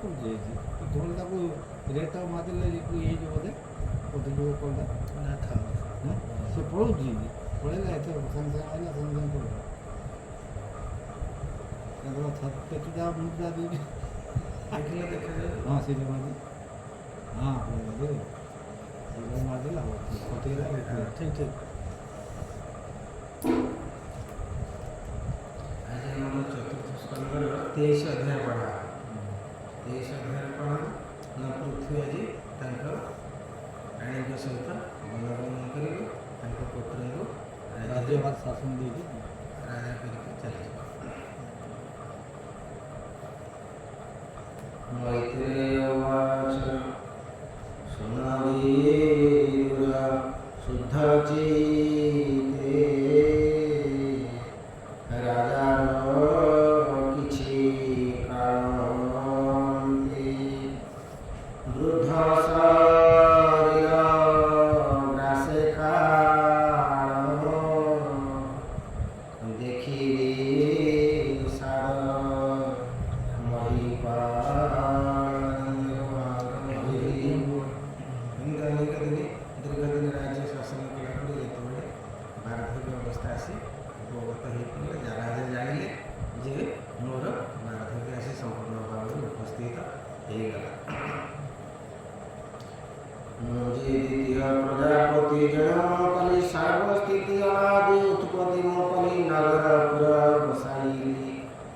କରିଯାଇଛି କେତେବେଳେ ତାକୁ ରେଟ୍ ମାରିଦେଲେ ହେଇଯିବ ବୋଧେ ଅଧିକ କଲଟା ନା ଥାଉ ସେ ପଳଉଛି ପଳେଇଲା ଏତେ ସାଙ୍ଗେ ସାଙ୍ଗେ ଆଇଲା ସାଙ୍ଗେ ସାଙ୍ଗେ ପଳେଇଲା ତାଙ୍କର କେତେ ଯାହା ମୁଁ ଯାହା ଦେଉଛି ଦେଖିଲେ ଦେଖାଯାଉ। ହଁ ସେଇଟା ମାରିଦେଲେ ହଁ ପଳେଇଲା ସେଇଟା ମାରିଦେଲା ହଉ କଟିଗଲା ଠିକ୍ ଠିକ୍। ଆଜି ଆମର ଚତୁର୍ଥ ସ୍କନ୍ଧର 23 ଅଧ୍ୟାୟ ପଢ଼ା। 23 ଅଧ୍ୟାୟ କ'ଣ ନା ପୃଥ୍ୱୀ ଆଜି ତାଙ୍କ ରାଣୀଙ୍କ ସହିତ ବନଗମନ କରିବେ, ତାଙ୍କ ପୁତ୍ରଙ୍କୁ ରାଜ୍ୟଭାର ଶାସନ ଦେଇଛି ରାଜା କରିକି ଚାଲିଯିବ। ମୈତ୍ରେୟ ଉବାଚ ଶୁଣବୀର ଶୁଦ୍ଧ ଚିତ୍ତେ ରାଜାର କିଛି କାରନ୍ତି ବୃଦ୍ଧ ଶରୀର ଗ୍ରାସେ କାଳ ଦେଖିବି ସାର ଦୀର୍ଘଦିନ ରାଜ୍ୟ ଶାସନ କଲା ପରେ ଯେତେବେଳେ ବାର୍ଦ୍ଧକ୍ୟ ଅବସ୍ଥା ଆସି ଉପଗତ ହୋଇପଡ଼ିଲେ, ରାଜା ଜାଣିଲେ ଯେ ମୋର ବାର୍ଦ୍ଧକ୍ୟ ଆସି ସମ୍ପୂର୍ଣ୍ଣ ଭାବରେ ଉପସ୍ଥିତ ହେଇଗଲା। ମୁଁ ଯେ ଦ୍ୱିତୀୟ ପ୍ରଜାପତି ଜଣ କଲି ସର୍ବସ୍ଥିତି ଅନାଦି ଉତ୍ପତ୍ତି ମୁଁ କଲି ନଗର ପୁର ବସାଇଲି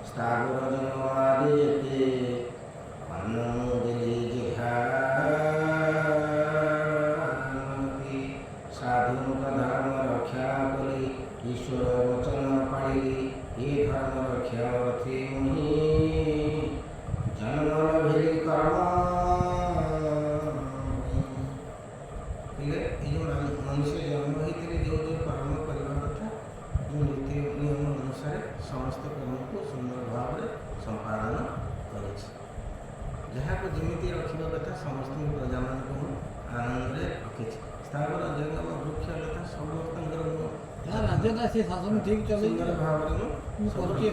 ସ୍ଥାବର ଜନ୍ମ ଆଦି ଯେତେ ଅନ୍ନ ମୁଁ ଦେଲି ଜିଘ୍ରାମତି ସାଧୁଙ୍କ ଧର୍ମ ରକ୍ଷା କଲି ଈଶ୍ୱର ବଚନ ପାଳିଲି ଏ ଧର୍ମ ରକ୍ଷା ଅର୍ଥେ ମୁହିଁ ଜନ୍ମ ଲଭିଲି କର୍ମ। ହେଲେ ଏ ଯେଉଁ ମନୁଷ୍ୟ ଜନ୍ମ ହୋଇଥିଲେ ଯେଉଁ ଯେଉଁ କର୍ମ କରିବା କଥା ମୁଁ ନୀତି ନିୟମ ଅନୁସାରେ ସମସ୍ତ କର୍ମକୁ ସୁନ୍ଦର ଭାବରେ ସମ୍ପାଦନ କରିଛି। ଯାହାକୁ ଯେମିତି ରଖିବା କଥା ସମସ୍ତଙ୍କୁ ପ୍ରଜାମାନଙ୍କୁ ମୁଁ ଆନନ୍ଦରେ ରଖିଛି। ସ୍ଥାବର ଜଙ୍ଗମ ବୃକ୍ଷ ଲତା ସମସ୍ତଙ୍କର ମୁଁ ରାଜ୍ୟଟା ସେ ଶାସନ ଠିକ୍ ଚଲେଇ ସୁନ୍ଦର ଭାବରେ ମୁଁ କରୁଛି।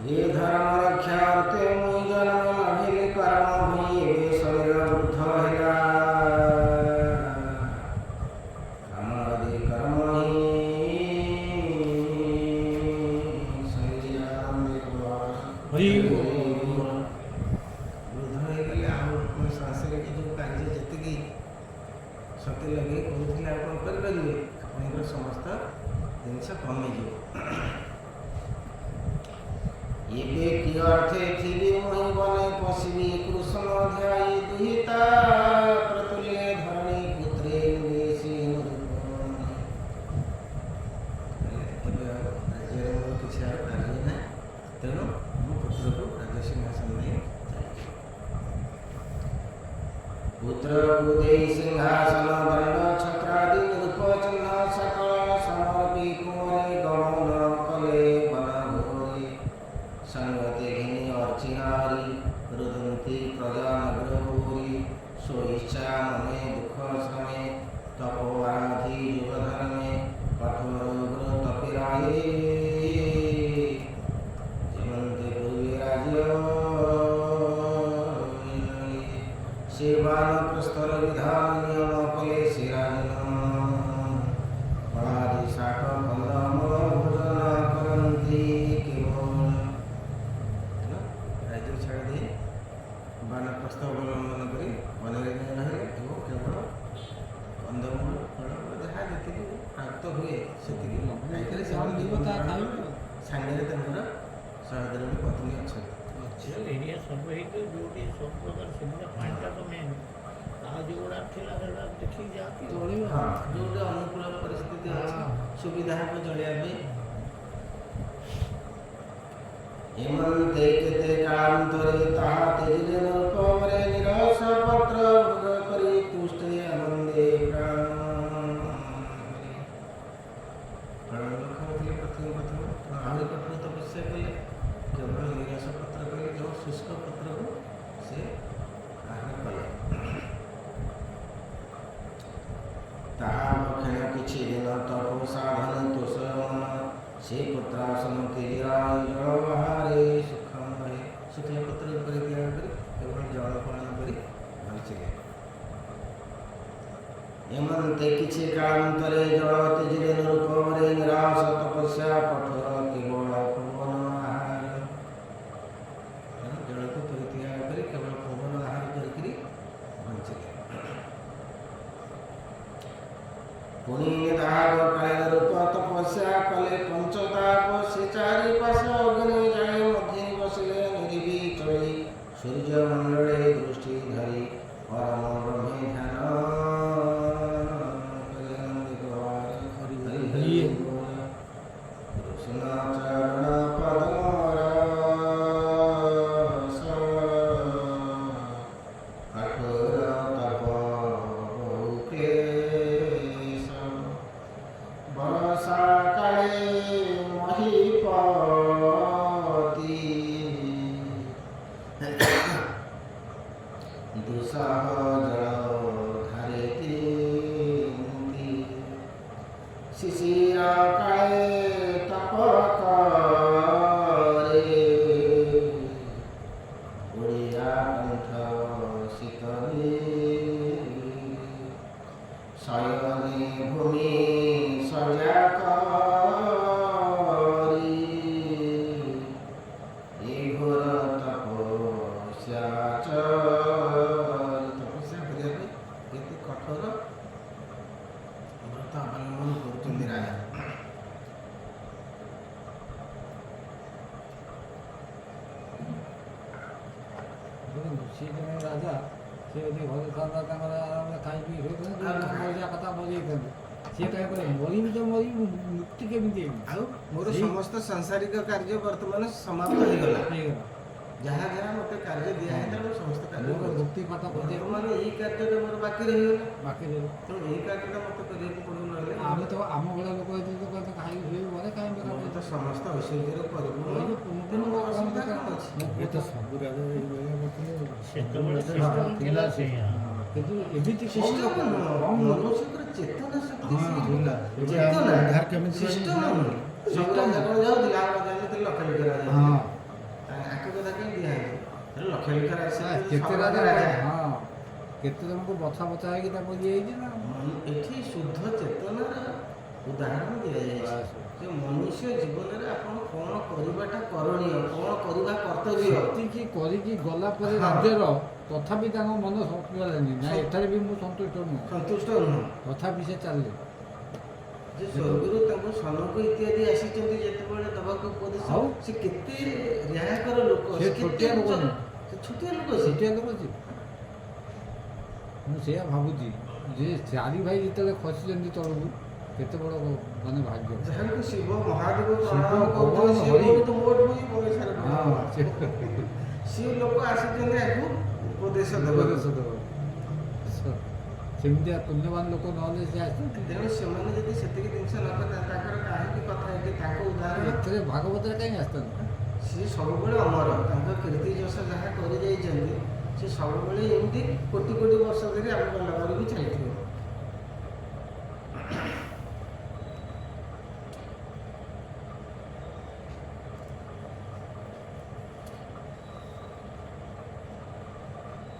ये धर्म रक्षा अर्थे मुई जन्म लभिली कर्म भूमि ए शरीर वृद्ध हेला कामादि कर्म ही वृद्ध ହେଇଗଲେ ଆଉ ସାଂସାରିକ ଯେଉଁ କାର୍ଯ୍ୟ ଯେତିକି ସତେ ଲଗେଇ କରୁଥିଲେ ଆଉ କ'ଣ କରିପାରିବେ? ଆପଣଙ୍କର ସମସ୍ତ ଜିନିଷ କମିଯିବ। ଏବେ କି ଅର୍ଥେ ଥିବି ମୁହିଁ ବନେ ପଶିବି କୃଷ୍ଣ ଧ୍ୟାୟୀ ଦୁହିତା ପ୍ରତୁଲ୍ୟ ଧରଣୀ ପୁତ୍ରେ ନିବେଶୀ ଏବେ ରାଜ୍ୟରେ ମୋର କିଛି ଆଉ କାର୍ଯ୍ୟ ନାହିଁ, ତେଣୁ ମୋ ପୁତ୍ରକୁ ରାଜ୍ୟ ସିଂହାସନ ନେଇ ଯାଇଛି। ପୁତ୍ରକୁ ଦେଇ ସିଂହାସନ ଦଣ୍ଡ ଛତ୍ରାଦି ନୃପ ଚିହ୍ନ ସକଳ ସମର୍ପି କୁମରେ ଗମନ କଲେ ବନଭୋରେ संगते घिनी अर्चिहारी रुदंती प्रजा नगरभूरी सोइच्छा मने दुख श्रमे तपो आराधि युग धर्मे कठोर उग्र तपिराये जेमंते पूर्वे राज्य सेवान प्रस्तर विधान नियम कले सिराजन पराधि शाक कंदमूल भोजन करंती ବାନପ୍ରସ୍ଥ ଅବଲମ୍ବନ କରି ବନରେ ରହିଲେ ଏବଂ କେବଳ କନ୍ଦମୂଳ ଫଳ ଯାହା ଯେତିକି ପ୍ରାପ୍ତ ହୁଏ ସେତିକି ଖାଇକରି ସେମାନେ ଜୀବନ ସାଙ୍ଗରେ ତାଙ୍କର ସହୋଦରଣୀ ପତ୍ନୀ ଅଛନ୍ତି। ଏରିଆ ସବୁ ହେଇକି ଯେଉଁଠି ସବୁ ପ୍ରକାର ସୁବିଧା ପାଣିଟା ତ ମେନ୍ ଆଉ ଯେଉଁଗୁଡ଼ା ଥିଲା ସେଗୁଡ଼ା ଦେଖିକି ଯାଆନ୍ତି ଚଳିବ। ହଁ, ଯେଉଁଠି ଅନୁକୂଳ ପରିସ୍ଥିତି ଅଛି ସୁବିଧା ହେବ ଚଳିବା ପାଇଁ। ହେମନ୍ତେ କେତେ କାଳାନ୍ତରେ ତାହା ତେଜିଲେ ନୃପରେ ନିରସ ପତ୍ର ଭୋଗ କରି ତୁଷ୍ଟେ ଆନନ୍ଦେ ପ୍ରାଣ ଖାଉଥିଲେ ପ୍ରଥମ ଆହୁରି କଠୋର ତପସ୍ୟା କଲେ, କେବଳ ନିରସ ପତ୍ର କଲେ, ଯେଉଁ ଶୁଷ୍କ ପତ୍ରକୁ ସେ ଆହାର କଲେ। ତାହା କ୍ଷଣ କିଛି ଦିନ ତପ ସାଧନ ତୋଷ ମନ ସେ ପତ୍ରାସନ କେଜିରାୟ ଜଳ ବାହାରେ ସୁଖମ ରହେ। ଶୁଖିଲା ପତ୍ର ଉପରେ ତିଆରି କରି କେବଳ ଜଳ ପାଳନ କରି ବଞ୍ଚିଲେ। ଏମନ୍ତେ କିଛି କାଳାନ୍ତରେ ଜଳ ତେଜିରେ ନିରୂପରେ ନିରାଶ ତପସ୍ୟା କଠୋର କେବଳ ପବନ ଆହାର। ଜଳକୁ ପରିତ୍ୟାଗ କରି କେବଳ ପବନ ଆହାର କରିକିରି ବଞ୍ଚିଲେ। ପୁଣି ଦାଗ କାଳେ ରୂପ ତପସ୍ୟା କଲେ ପଞ୍ଚତାପ ସେ ଚାରି ପାଶ ଅଗ୍ନି ଜାଳି ମଧ୍ୟରେ ବସିଲେ ନିରିବି ଚଳି ସୂର୍ଯ୍ୟ ମଣ୍ଡଳେ ଦୃଷ୍ଟି ଧରି ପରମ ବ୍ରହ୍ମେ ଧ୍ୟାନ କଲେ ଦିଗବାର ହରି ହରି ବୋଲ। କୃଷ୍ଣ ଚରଣ ପଦ୍ମର କଠୋର ତପ ବହୁ କ୍ଲେଶ ବରଷା କାଳେ ମହିପତି ଦୁଃସହ ଜଳ ଧାରେ ତିନ୍ତି ଶିଶିର କାଳେ ତପ କରେ ଓଡ଼ିଆ କଣ୍ଠ ଶୀତଳେ ଶୟନେ ଭୂମି ସଜା କରି ଏ ଘୋର ତପସ୍ୟା ତପସ୍ୟା କରିବା ପାଇଁ କେତେ କଠୋର ବ୍ରତ ଅବଲମ୍ବନ କରୁଛନ୍ତି ରାଜା। ସିଏ ଜଣେ ରାଜା, ସେ ଯଦି ଘରେ ଥାନ୍ତା ତାଙ୍କର ଆରାମରେ ଖାଇ ପିଇ ଶୋଇଥାନ୍ତେ, ମରିବା କଥା ମରିଯାଇଥାନ୍ତେ। ସିଏ କାହିଁ କରେ ମରିବି ତ ମରିବି, ମୁକ୍ତି କେମିତି ହେବି? ଆଉ ମୋର ସମସ୍ତ ସାଂସାରିକ କାର୍ଯ୍ୟ ବର୍ତ୍ତମାନ ସମାପ୍ତ ହେଇଗଲା। ହେଇଗଲା ଯାହା ଯାହା ମୋତେ କାର୍ଯ୍ୟ ଦିଆହେଇଥିଲା ମୁଁ ସମସ୍ତ କାର୍ଯ୍ୟ ମୋର କରିଛି। ମୁକ୍ତି ପାଠ କରିବାକୁ ବର୍ତ୍ତମାନ ଏଇ କାର୍ଯ୍ୟଟା ମୋର ବାକି ରହିଗଲା। ବାକି ରହିବ। ତେଣୁ ଏଇ କାର୍ଯ୍ୟଟା ମୋତେ କରିବାକୁ ପଡ଼ିବ, ନହେଲେ ଆମେ ତ ଆମ ଭଳିଆ ଲୋକ ହେଇଥିଲେ ତ କହିତେ ଖାଇକି ଶୋଇବୁ ଘରେ, କାହିଁ ବେକାର ମୋର ତ କରିବୁ? ସମସ୍ତ ଐଶ୍ୱର୍ଯ୍ୟରେ ପରିପୂର୍ଣ୍ଣ। କହିଲେ ପୂର୍ଣ୍ଣ ମୋର କଣ ଅସୁବିଧା ଦରକାର କ'ଣ ଅଛି? ଅଛି? ଏ ତ ସବୁ ରାଜା ଏଇଭଳିଆ କରୁଥିଲେ। ସେତେବେଳେ ହଁ, ସିଷ୍ଟମ ଥିଲା ସେଇଆ। କିନ୍ତୁ ଏମିତି ସିଷ୍ଟମ କମ୍ ନୁହଁ, କମ୍ ଲୋକ ମନୁଷ୍ୟଙ୍କର ଚେତନା ଶକ୍ତି ହଁ, ସେଇ ଥିଲା। ଥିଲା। ଏବେ ଆମ ଚେତନା ଉଦ୍ଧାର କେମିତି ସିଷ୍ଟମ କରିବ? ନୁହଁ। ସବୁ ରାଜା କ'ଣ ଯାଉଥିଲେ, ଆଉ ରାଜା ଯେତେ ଲକ୍ଷ ଲକ୍ଷ ରାଜା ହଁ। ଆଙ୍କ କଥା କେମିତି ଦିଆହେଇଛି? ଲକ୍ଷ ଲକ୍ଷ ରାଜା କେତେ ସବୁ ରାଜା ରାଜା। ହଁ, କେତେ ଜଣଙ୍କୁ ବଛା ବଛା ହେଇକି ତାକୁ ଇଏ ହେଇଛି ନା। ଏଠି ଶୁଦ୍ଧ ଚେତନାର ଉଦାହରଣ ଦିଆଯାଇଛି ବାସ୍। ଯେ ମନୁଷ୍ୟ ଜୀବନରେ ଆପଣ କ'ଣ କରିବାଟା କରଣୀୟ, କ'ଣ କରିବା କର୍ତ୍ତବ୍ୟ। ସେତିକି କରିକି ଗଲା ପରେ ହଁ। ରାଜ୍ୟର ତଥାପି ତାଙ୍କ ମନ ସନ୍ତୁଷ୍ଟ ହେଲାନି। ନା ଏଠାରେ ବି ମୁଁ ସନ୍ତୁଷ୍ଟ ନୁହଁ, ସନ୍ତୁଷ୍ଟ ନୁହଁ ତଥାପି ସେ ଚାଲିଲେ। ଯେ ସ୍ୱର୍ଗରୁ ତାଙ୍କୁ ସନକ ଇତ୍ୟାଦି ଆସିଛନ୍ତି ଯେତେବେଳେ ଦେବାକୁ ଉପଦେଶ, ଆଉ? ସେ କେତେ ରିହାକର ଲୋକ, ସେ କେତେ ଛୋଟିଆ ଲୋକ ଉଚ୍ଚ- ନୁହଁ। ସେ ଛୋଟିଆ ଲୋକ ସେ। ସେଠିଆ ଲୋକ ଅଛି। ମୁଁ ସେଇଆ ଭାବୁଛି ଯେ ଚାରି ଭାଇ ଯେତେବେଳେ ଖସିଛନ୍ତି ତଳକୁ, କେତେ ବଡ଼ ମାନେ ଭାଗ୍ୟ। ଯାହାଙ୍କୁ ଶିବ ମହାଦେବ ଶିବ, ପ୍ରଣାମ ଭଗବାନ, କରୁଛନ୍ତି, ସିଏ ହରି। ବହୁତ ମୋଟ ହୋଇ ବଗିଚାରେ ହଁ, ସିଏ ଲୋକ ଆସିଛନ୍ତି ଆକୁ ଉପଦେଶ ଦେବାକୁ। ଉପଦେଶ ଦେବ। ସେମିତିଆ ପୁଣ୍ୟବାନ ଲୋକ ନହେଲେ ସେ ଆସିଛନ୍ତି। ତେଣୁ ସେମାନେ ଯଦି ସେତିକି ଜିନିଷ ନ କରିଥାନ୍ତି, ତାଙ୍କର କାହିଁକି କଥା ଏଠି ତାଙ୍କ ଉଦାହରଣ ଏଥିରେ ଭାଗବତରେ କାହିଁ ଆସିଥାନ୍ତି? ସିଏ ସବୁବେଳେ ଅମର, ତାଙ୍କ କୀର୍ତ୍ତି ଯଶ ଯାହା କରିଯାଇଛନ୍ତି ସେ ସବୁବେଳେ ଏମିତି କୋଟି କୋଟି ବର୍ଷ ଧରି ଆମ ଗଲାବାରୁ ବି ଚାଲିଥିବ।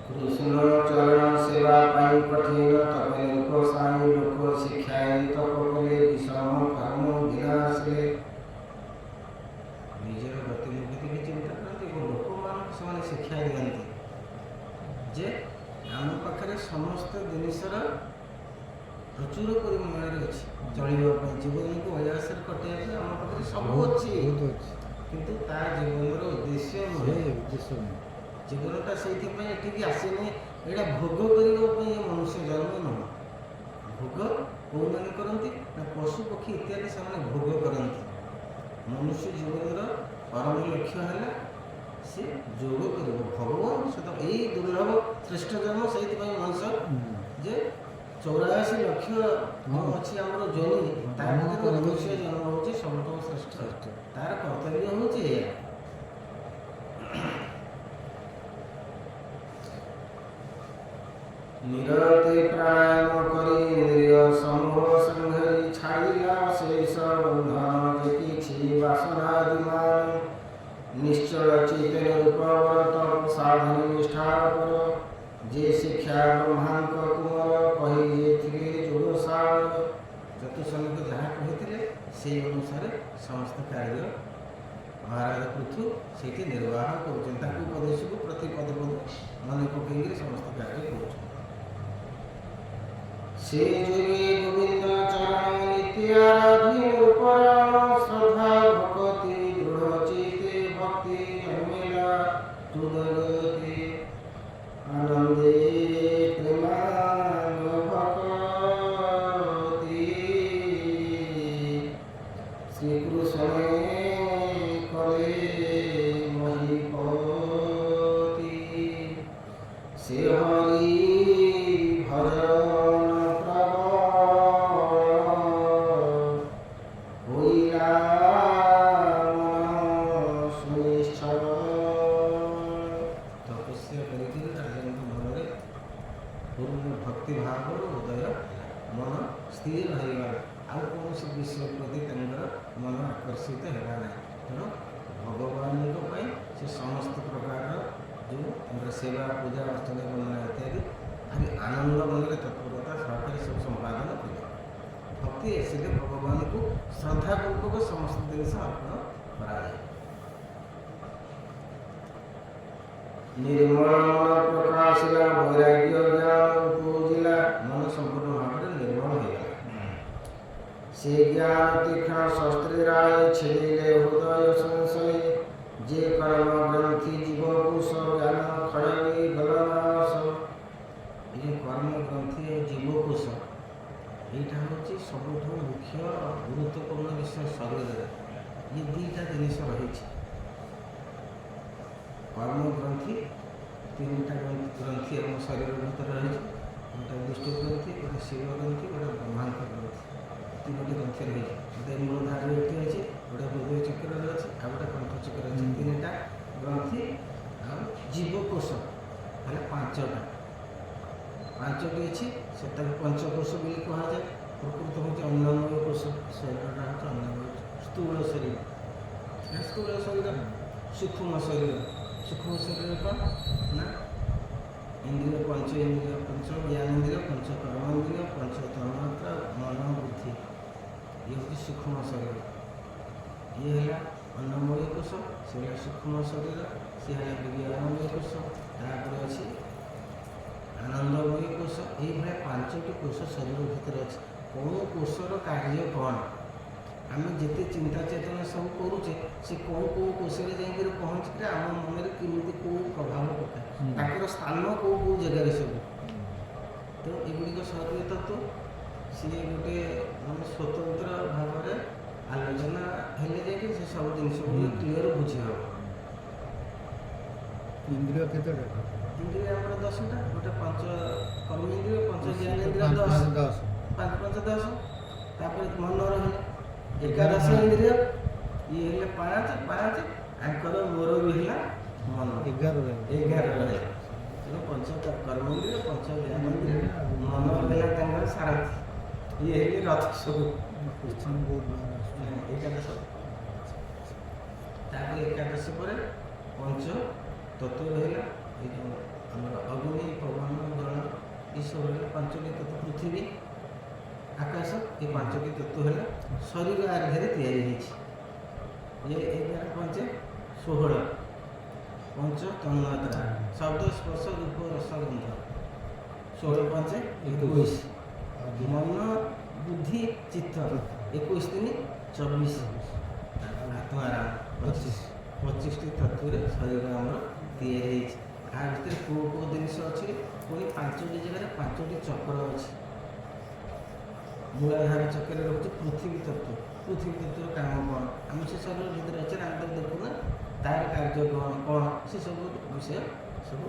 କୃଷ୍ଣ ଚରଣ ସେବା ପାଇଁ କଠିନ ତବେ ଲୋକ ସାଇ ଲୋକ ଶିକ୍ଷାଇ ତପ କଲେ ବିଷମ କର୍ମ ବିନାଶରେ। ନିଜର ଗତିମୁକ୍ତିକି ଚିନ୍ତା କରନ୍ତି ଏବଂ ଲୋକମାନଙ୍କୁ ସେମାନେ ଶିକ୍ଷା ଦିଅନ୍ତି ଯେ ଆମ ପାଖରେ ସମସ୍ତ ଜିନିଷର ପ୍ରଚୁର ପରିମାଣରେ ଅଛି ଚଳିବା ପାଇଁ, ଜୀବନକୁ ଅୟାସରେ କଟେଇବା ପାଇଁ ଆମ ପାଖରେ ସବୁ ଅଛି। ବହୁତ ଅଛି। କିନ୍ତୁ ତା ଜୀବନର ଉଦ୍ଦେଶ୍ୟ ସେ ନୁହେଁ। ଉଦ୍ଦେଶ୍ୟ ନୁହେଁ। ଜୀବନଟା ସେଇଥିପାଇଁ ଏଠିକି ଆସିନି, ଏଇଟା ଭୋଗ କରିବା ପାଇଁ ଏ ମନୁଷ୍ୟ ଜନ୍ମ ନୁହଁ। ଭୋଗ କେଉଁମାନେ କରନ୍ତି ନା ପଶୁ ପକ୍ଷୀ ଇତ୍ୟାଦି ସେମାନେ ଭୋଗ କରନ୍ତି। ମନୁଷ୍ୟ ଜୀବନର ପରମ ଲକ୍ଷ୍ୟ ହେଲା ସେ ଯୋଗ କରିବ ଭଗବାନ ସହିତ। ଏଇ ଦୁର୍ଲଭ ଶ୍ରେଷ୍ଠ ଜନ୍ମ, ସେଇଥିପାଇଁ ମଣିଷ ଯେ 84 ଲକ୍ଷ ହଁ। ଅଛି ଆମର ଯୋନି, ତା ହଁ, ଭିତରେ ହଁ। ମନୁଷ୍ୟ ଜନ୍ମ ହେଉଛି ସବୁଠୁ ଶ୍ରେଷ୍ଠ। ତାର କର୍ତ୍ତବ୍ୟ ହେଉଛି ଏଇଆ। ନିରତେ ପ୍ରାଣାୟାମ କରି ଇନ୍ଦ୍ରିୟ ସମୂହ ସଂଘରି ଛାଡ଼ିଲା ଶେଷ ବନ୍ଧନ ଯେ କିଛି ବାସନାଦିମାନ ନିଶ୍ଚଳ ଚୈତନ୍ୟ ରୂପବରତ ସାଧନ ନିଷ୍ଠାପର ଯେ ଶିକ୍ଷା ବ୍ରହ୍ମାଙ୍କ କୁମର କହି ଯାଇଥିଲେ ଯୋଗ ସାର ଚତୁଃସନକୁ ଯାହା କହିଥିଲେ ସେହି ଅନୁସାରେ ସମସ୍ତ କାର୍ଯ୍ୟ ମହାରାଜ ପୃଥୁ ସେଇଠି ନିର୍ବାହ କରୁଛନ୍ତି। ତାକୁ ଉପଦେଶକୁ ପ୍ରତି ପଦପଦ ମନେ ପକେଇକରି ସମସ୍ତ କାର୍ଯ୍ୟ କରୁଛନ୍ତି। ସେ ଯୋଗେ ଗୋବିନ୍ଦ ଚରଣ ନିତ୍ୟ ଆରାଧି ପରାୟଣ ଶ୍ରଦ୍ଧା ଭକ୍ତି ଦୃଢ଼ ଚିତେ ଭକ୍ତି ଜନ୍ମିଲା ତୁଦଗତି ଆନନ୍ଦେ ପ୍ରେମାଙ୍ଗ ଭକ୍ତି ଶ୍ରୀକୃଷ୍ଣେ କଲେ ମହିପତି ସେ ହରି ଭଜନ ହୋଇଲା ସୁନିଶ୍ଚୟ। ତପସ୍ୟା କରିକି ରାଜାଙ୍କ ମନରେ ପୂର୍ଣ୍ଣ ଭକ୍ତି ଭାବର ଉଦୟ ହେଲା। ମନ ସ୍ଥିର ହୋଇଗଲା। ଆଉ କୌଣସି ବିଷୟ ପ୍ରତି ତାଙ୍କର ମନ ଆକର୍ଷିତ ହେଲା ନାହିଁ। ତେଣୁ ଭଗବାନଙ୍କ ପାଇଁ ସେ ସମସ୍ତ ପ୍ରକାରର ଯେଉଁ ଆମର ସେବା ପୂଜା ଅର୍ଚ୍ଚନା ବର୍ଣ୍ଣନା ଇତ୍ୟାଦି ଭାରି ଆନନ୍ଦ ମନରେ ତତ୍ପରତା ସହକାରେ ସବୁ ସମ୍ପାଦନ କଲେ। ଭକ୍ତି ଆସିଲେ ଭଗବାନଙ୍କୁ ଶ୍ରଦ୍ଧାପୂର୍ବକ ସମସ୍ତ ଜିନିଷ ଅର୍ପଣ କରାଯାଏ। ନିର୍ମଳ ମନ ପ୍ରକାଶିଲା ବୈରାଗ୍ୟ ଜ୍ଞାନ ଉପଜିଲା ମନ ସମ୍ପୂର୍ଣ୍ଣ ଭାବରେ ନିର୍ମଳ ହୋଇଗଲା। ସେ ଜ୍ଞାନ ତୀକ୍ଷ୍ଣ ଶସ୍ତ୍ରେ ରାୟ ଛେଦିଲେ ହୃଦୟ ସଂଶୟ ଯେ କର୍ମ ଗ୍ରନ୍ଥି ଜୀବକୁଶ ଜ୍ଞାନ ଖଳବି ଗଲନାଶ। ଏ ଯେଉଁ କର୍ମ ଗ୍ରନ୍ଥି ଜୀବକୁଶ এইটা হচ্ছে ସବୁଠୁ ମୁଖ୍ୟ ଗୁରୁତ୍ୱପୂର୍ଣ୍ଣ ବିଷୟ ଶରୀରରେ। ଏ ଦୁଇଟା ଜିନିଷ ରହିଛି। କର୍ମ ଗ୍ରନ୍ଥି ତିନିଟା ଗ୍ରନ୍ଥି ଆମ ଶରୀର ଭିତରେ ରହିଛି। ଗୋଟେ ବିଷ୍ଣୁ ଗ୍ରନ୍ଥି, ଗୋଟେ ଶିବ ଗ୍ରନ୍ଥି, ଗୋଟେ ବ୍ରହ୍ମାଙ୍କ ଗ୍ରନ୍ଥି। ତିନୋଟି ଗ୍ରନ୍ଥି ରହିଛି। ଗୋଟେ ମୂଳଧାରରେ ଏଠି ଅଛି, ଗୋଟେ ହୃଦୟ ଚକ୍ରରେ ଅଛି, ଆଉ ଗୋଟେ କଣ୍ଠ ଚକ୍ରରେ ଅଛି। ତିନିଟା ଗ୍ରନ୍ଥି ଆଉ ଜୀବକୋଷ ହେଲେ ପାଞ୍ଚଟି ଅଛି। ସେଟାକୁ ପଞ୍ଚକୋଷ ବୋଲି କୁହାଯାଏ। ପ୍ରକୃତ ହେଉଛି ଅନ୍ନମୟ କୋଷ। ଶରୀରଟା ହେଉଛି ଅନ୍ନମୟ ସ୍ଥୂଳ ଶରୀର। ସ୍ଥୂଳ ଶରୀର ସୂକ୍ଷ୍ମ ଶରୀର। ସୂକ୍ଷ୍ମ ଶରୀର କ'ଣ ନା ଇନ୍ଦ୍ରିୟ ପଞ୍ଚ ଇନ୍ଦ୍ରିୟ ପଞ୍ଚ ଜ୍ଞାନେନ୍ଦ୍ରିୟ ପଞ୍ଚ କର୍ମେନ୍ଦ୍ରିୟ ପଞ୍ଚ ତନ୍ମାତ୍ରା ମନ ବୁଦ୍ଧି। ଇଏ ହେଉଛି ସୂକ୍ଷ୍ମ ଶରୀର। ଇଏ ହେଲା ଅନ୍ନମୟ କୋଷ, ସେ ହେଲା ସୂକ୍ଷ୍ମ ଶରୀର, ସେ ହେଲା ବିଜ୍ଞାନମୟ କୋଷ, ତାପରେ ଅଛି ଆନନ୍ଦମୟ କୋଷ। ଏଇଭଳିଆ ପାଞ୍ଚଟି କୋଷ ଶରୀର ଭିତରେ ଅଛି। କେଉଁ କୋଷର କାର୍ଯ୍ୟ କ'ଣ? ଆମେ ଯେତେ ଚିନ୍ତା ଚେତନା ସବୁ କରୁଛେ ସେ କେଉଁ କୋଷରେ ଯାଇକରି ପହଞ୍ଚିକି ଆମ ମନରେ କେମିତି କେଉଁ ପ୍ରଭାବ ପକାଏ, ତାଙ୍କର ସ୍ଥାନ କେଉଁ ଜାଗାରେ ସବୁ। ତ ଏଗୁଡ଼ିକ ଶରୀର ତତ୍ତ୍ୱ ସିଏ ଗୋଟେ ମାନେ ସ୍ୱତନ୍ତ୍ର ଭାବରେ ଆଲୋଚନା ହେଲେ ଯାଇକି ସେ ସବୁ ଜିନିଷଗୁଡ଼ିକ କ୍ଲିଅର ବୁଝି ହେବ। ଇନ୍ଦ୍ରିୟ କେତେଟା? ଇନ୍ଦ୍ରିୟ ଆମର 10ଟା। ଗୋଟେ ପଞ୍ଚ କର୍ମେନ୍ଦ୍ରିୟ, ପଞ୍ଚ ଜ୍ଞାନେନ୍ଦ୍ରିୟ 10, 5 5 10। ତାପରେ ମନ ରହିଲେ 11 ଇନ୍ଦ୍ରିୟ। ଇଏ ହେଲେ 5 5। ଆଙ୍କର ମୋର ବି ହେଲା ମନ 11 ରହେ। ତେଣୁ ପଞ୍ଚ କର୍ମେନ୍ଦ୍ରିୟ, ପଞ୍ଚ ଜ୍ଞାନେନ୍ଦ୍ରିୟ, ମନ ହେଲା ତାଙ୍କର ସାରଥି। ଇଏ ହେଲେ ରଥ ସବୁ। ଏକାଦଶ। ତାପରେ ଏକାଦଶ ପରେ ପଞ୍ଚ ତତ୍ତ୍ୱ ରହିଲା। এই যে আমরা অগ্নি পবন জল এসব হল ପାଞ୍ଚଟି ତତ୍ତ୍ୱ। ପୃଥିବୀ ଆକାଶ ଏ ପାଞ୍ଚଟି ତତ୍ତ୍ୱ ହେଲା ଶରୀର ଆଧାରରେ ତିଆରି ହେଇଛି। ଏ 11 5 16 ପଞ୍ଚ ତନ୍ମାତ୍ରା ଶବ୍ଦ ସ୍ପର୍ଶ ରୂପ ରସ ଗନ୍ଧ। 16 5 21 ମନ ବୁଦ୍ଧି ଚିତ୍ତ। 21 3 24 ଆତ୍ମାରାମ 25ଟି ତତ୍ତ୍ୱରେ ଶରୀର ଆମର ତିଆରି ହେଇଛି। ଆ ଭିତରେ କେଉଁ ଜିନିଷ ଅଛି? ପୁଣି 5ଟି ଜାଗାରେ 5ଟି ଚକ୍ର ଅଛି। ମୂଳାଧାର ଚକ୍ରରେ ରହୁଛି ପୃଥିବୀ ତତ୍ତ୍ୱ। ପୃଥିବୀ ତତ୍ତ୍ୱର କାମ କ'ଣ? ଆମେ ସେ ଶରୀର ଭିତରେ ଅଛେ, ଆମେ ତାକୁ ଦେଖୁନା, ତାର କାର୍ଯ୍ୟ କ'ଣ ସେ ସବୁ ବିଷୟ ସବୁ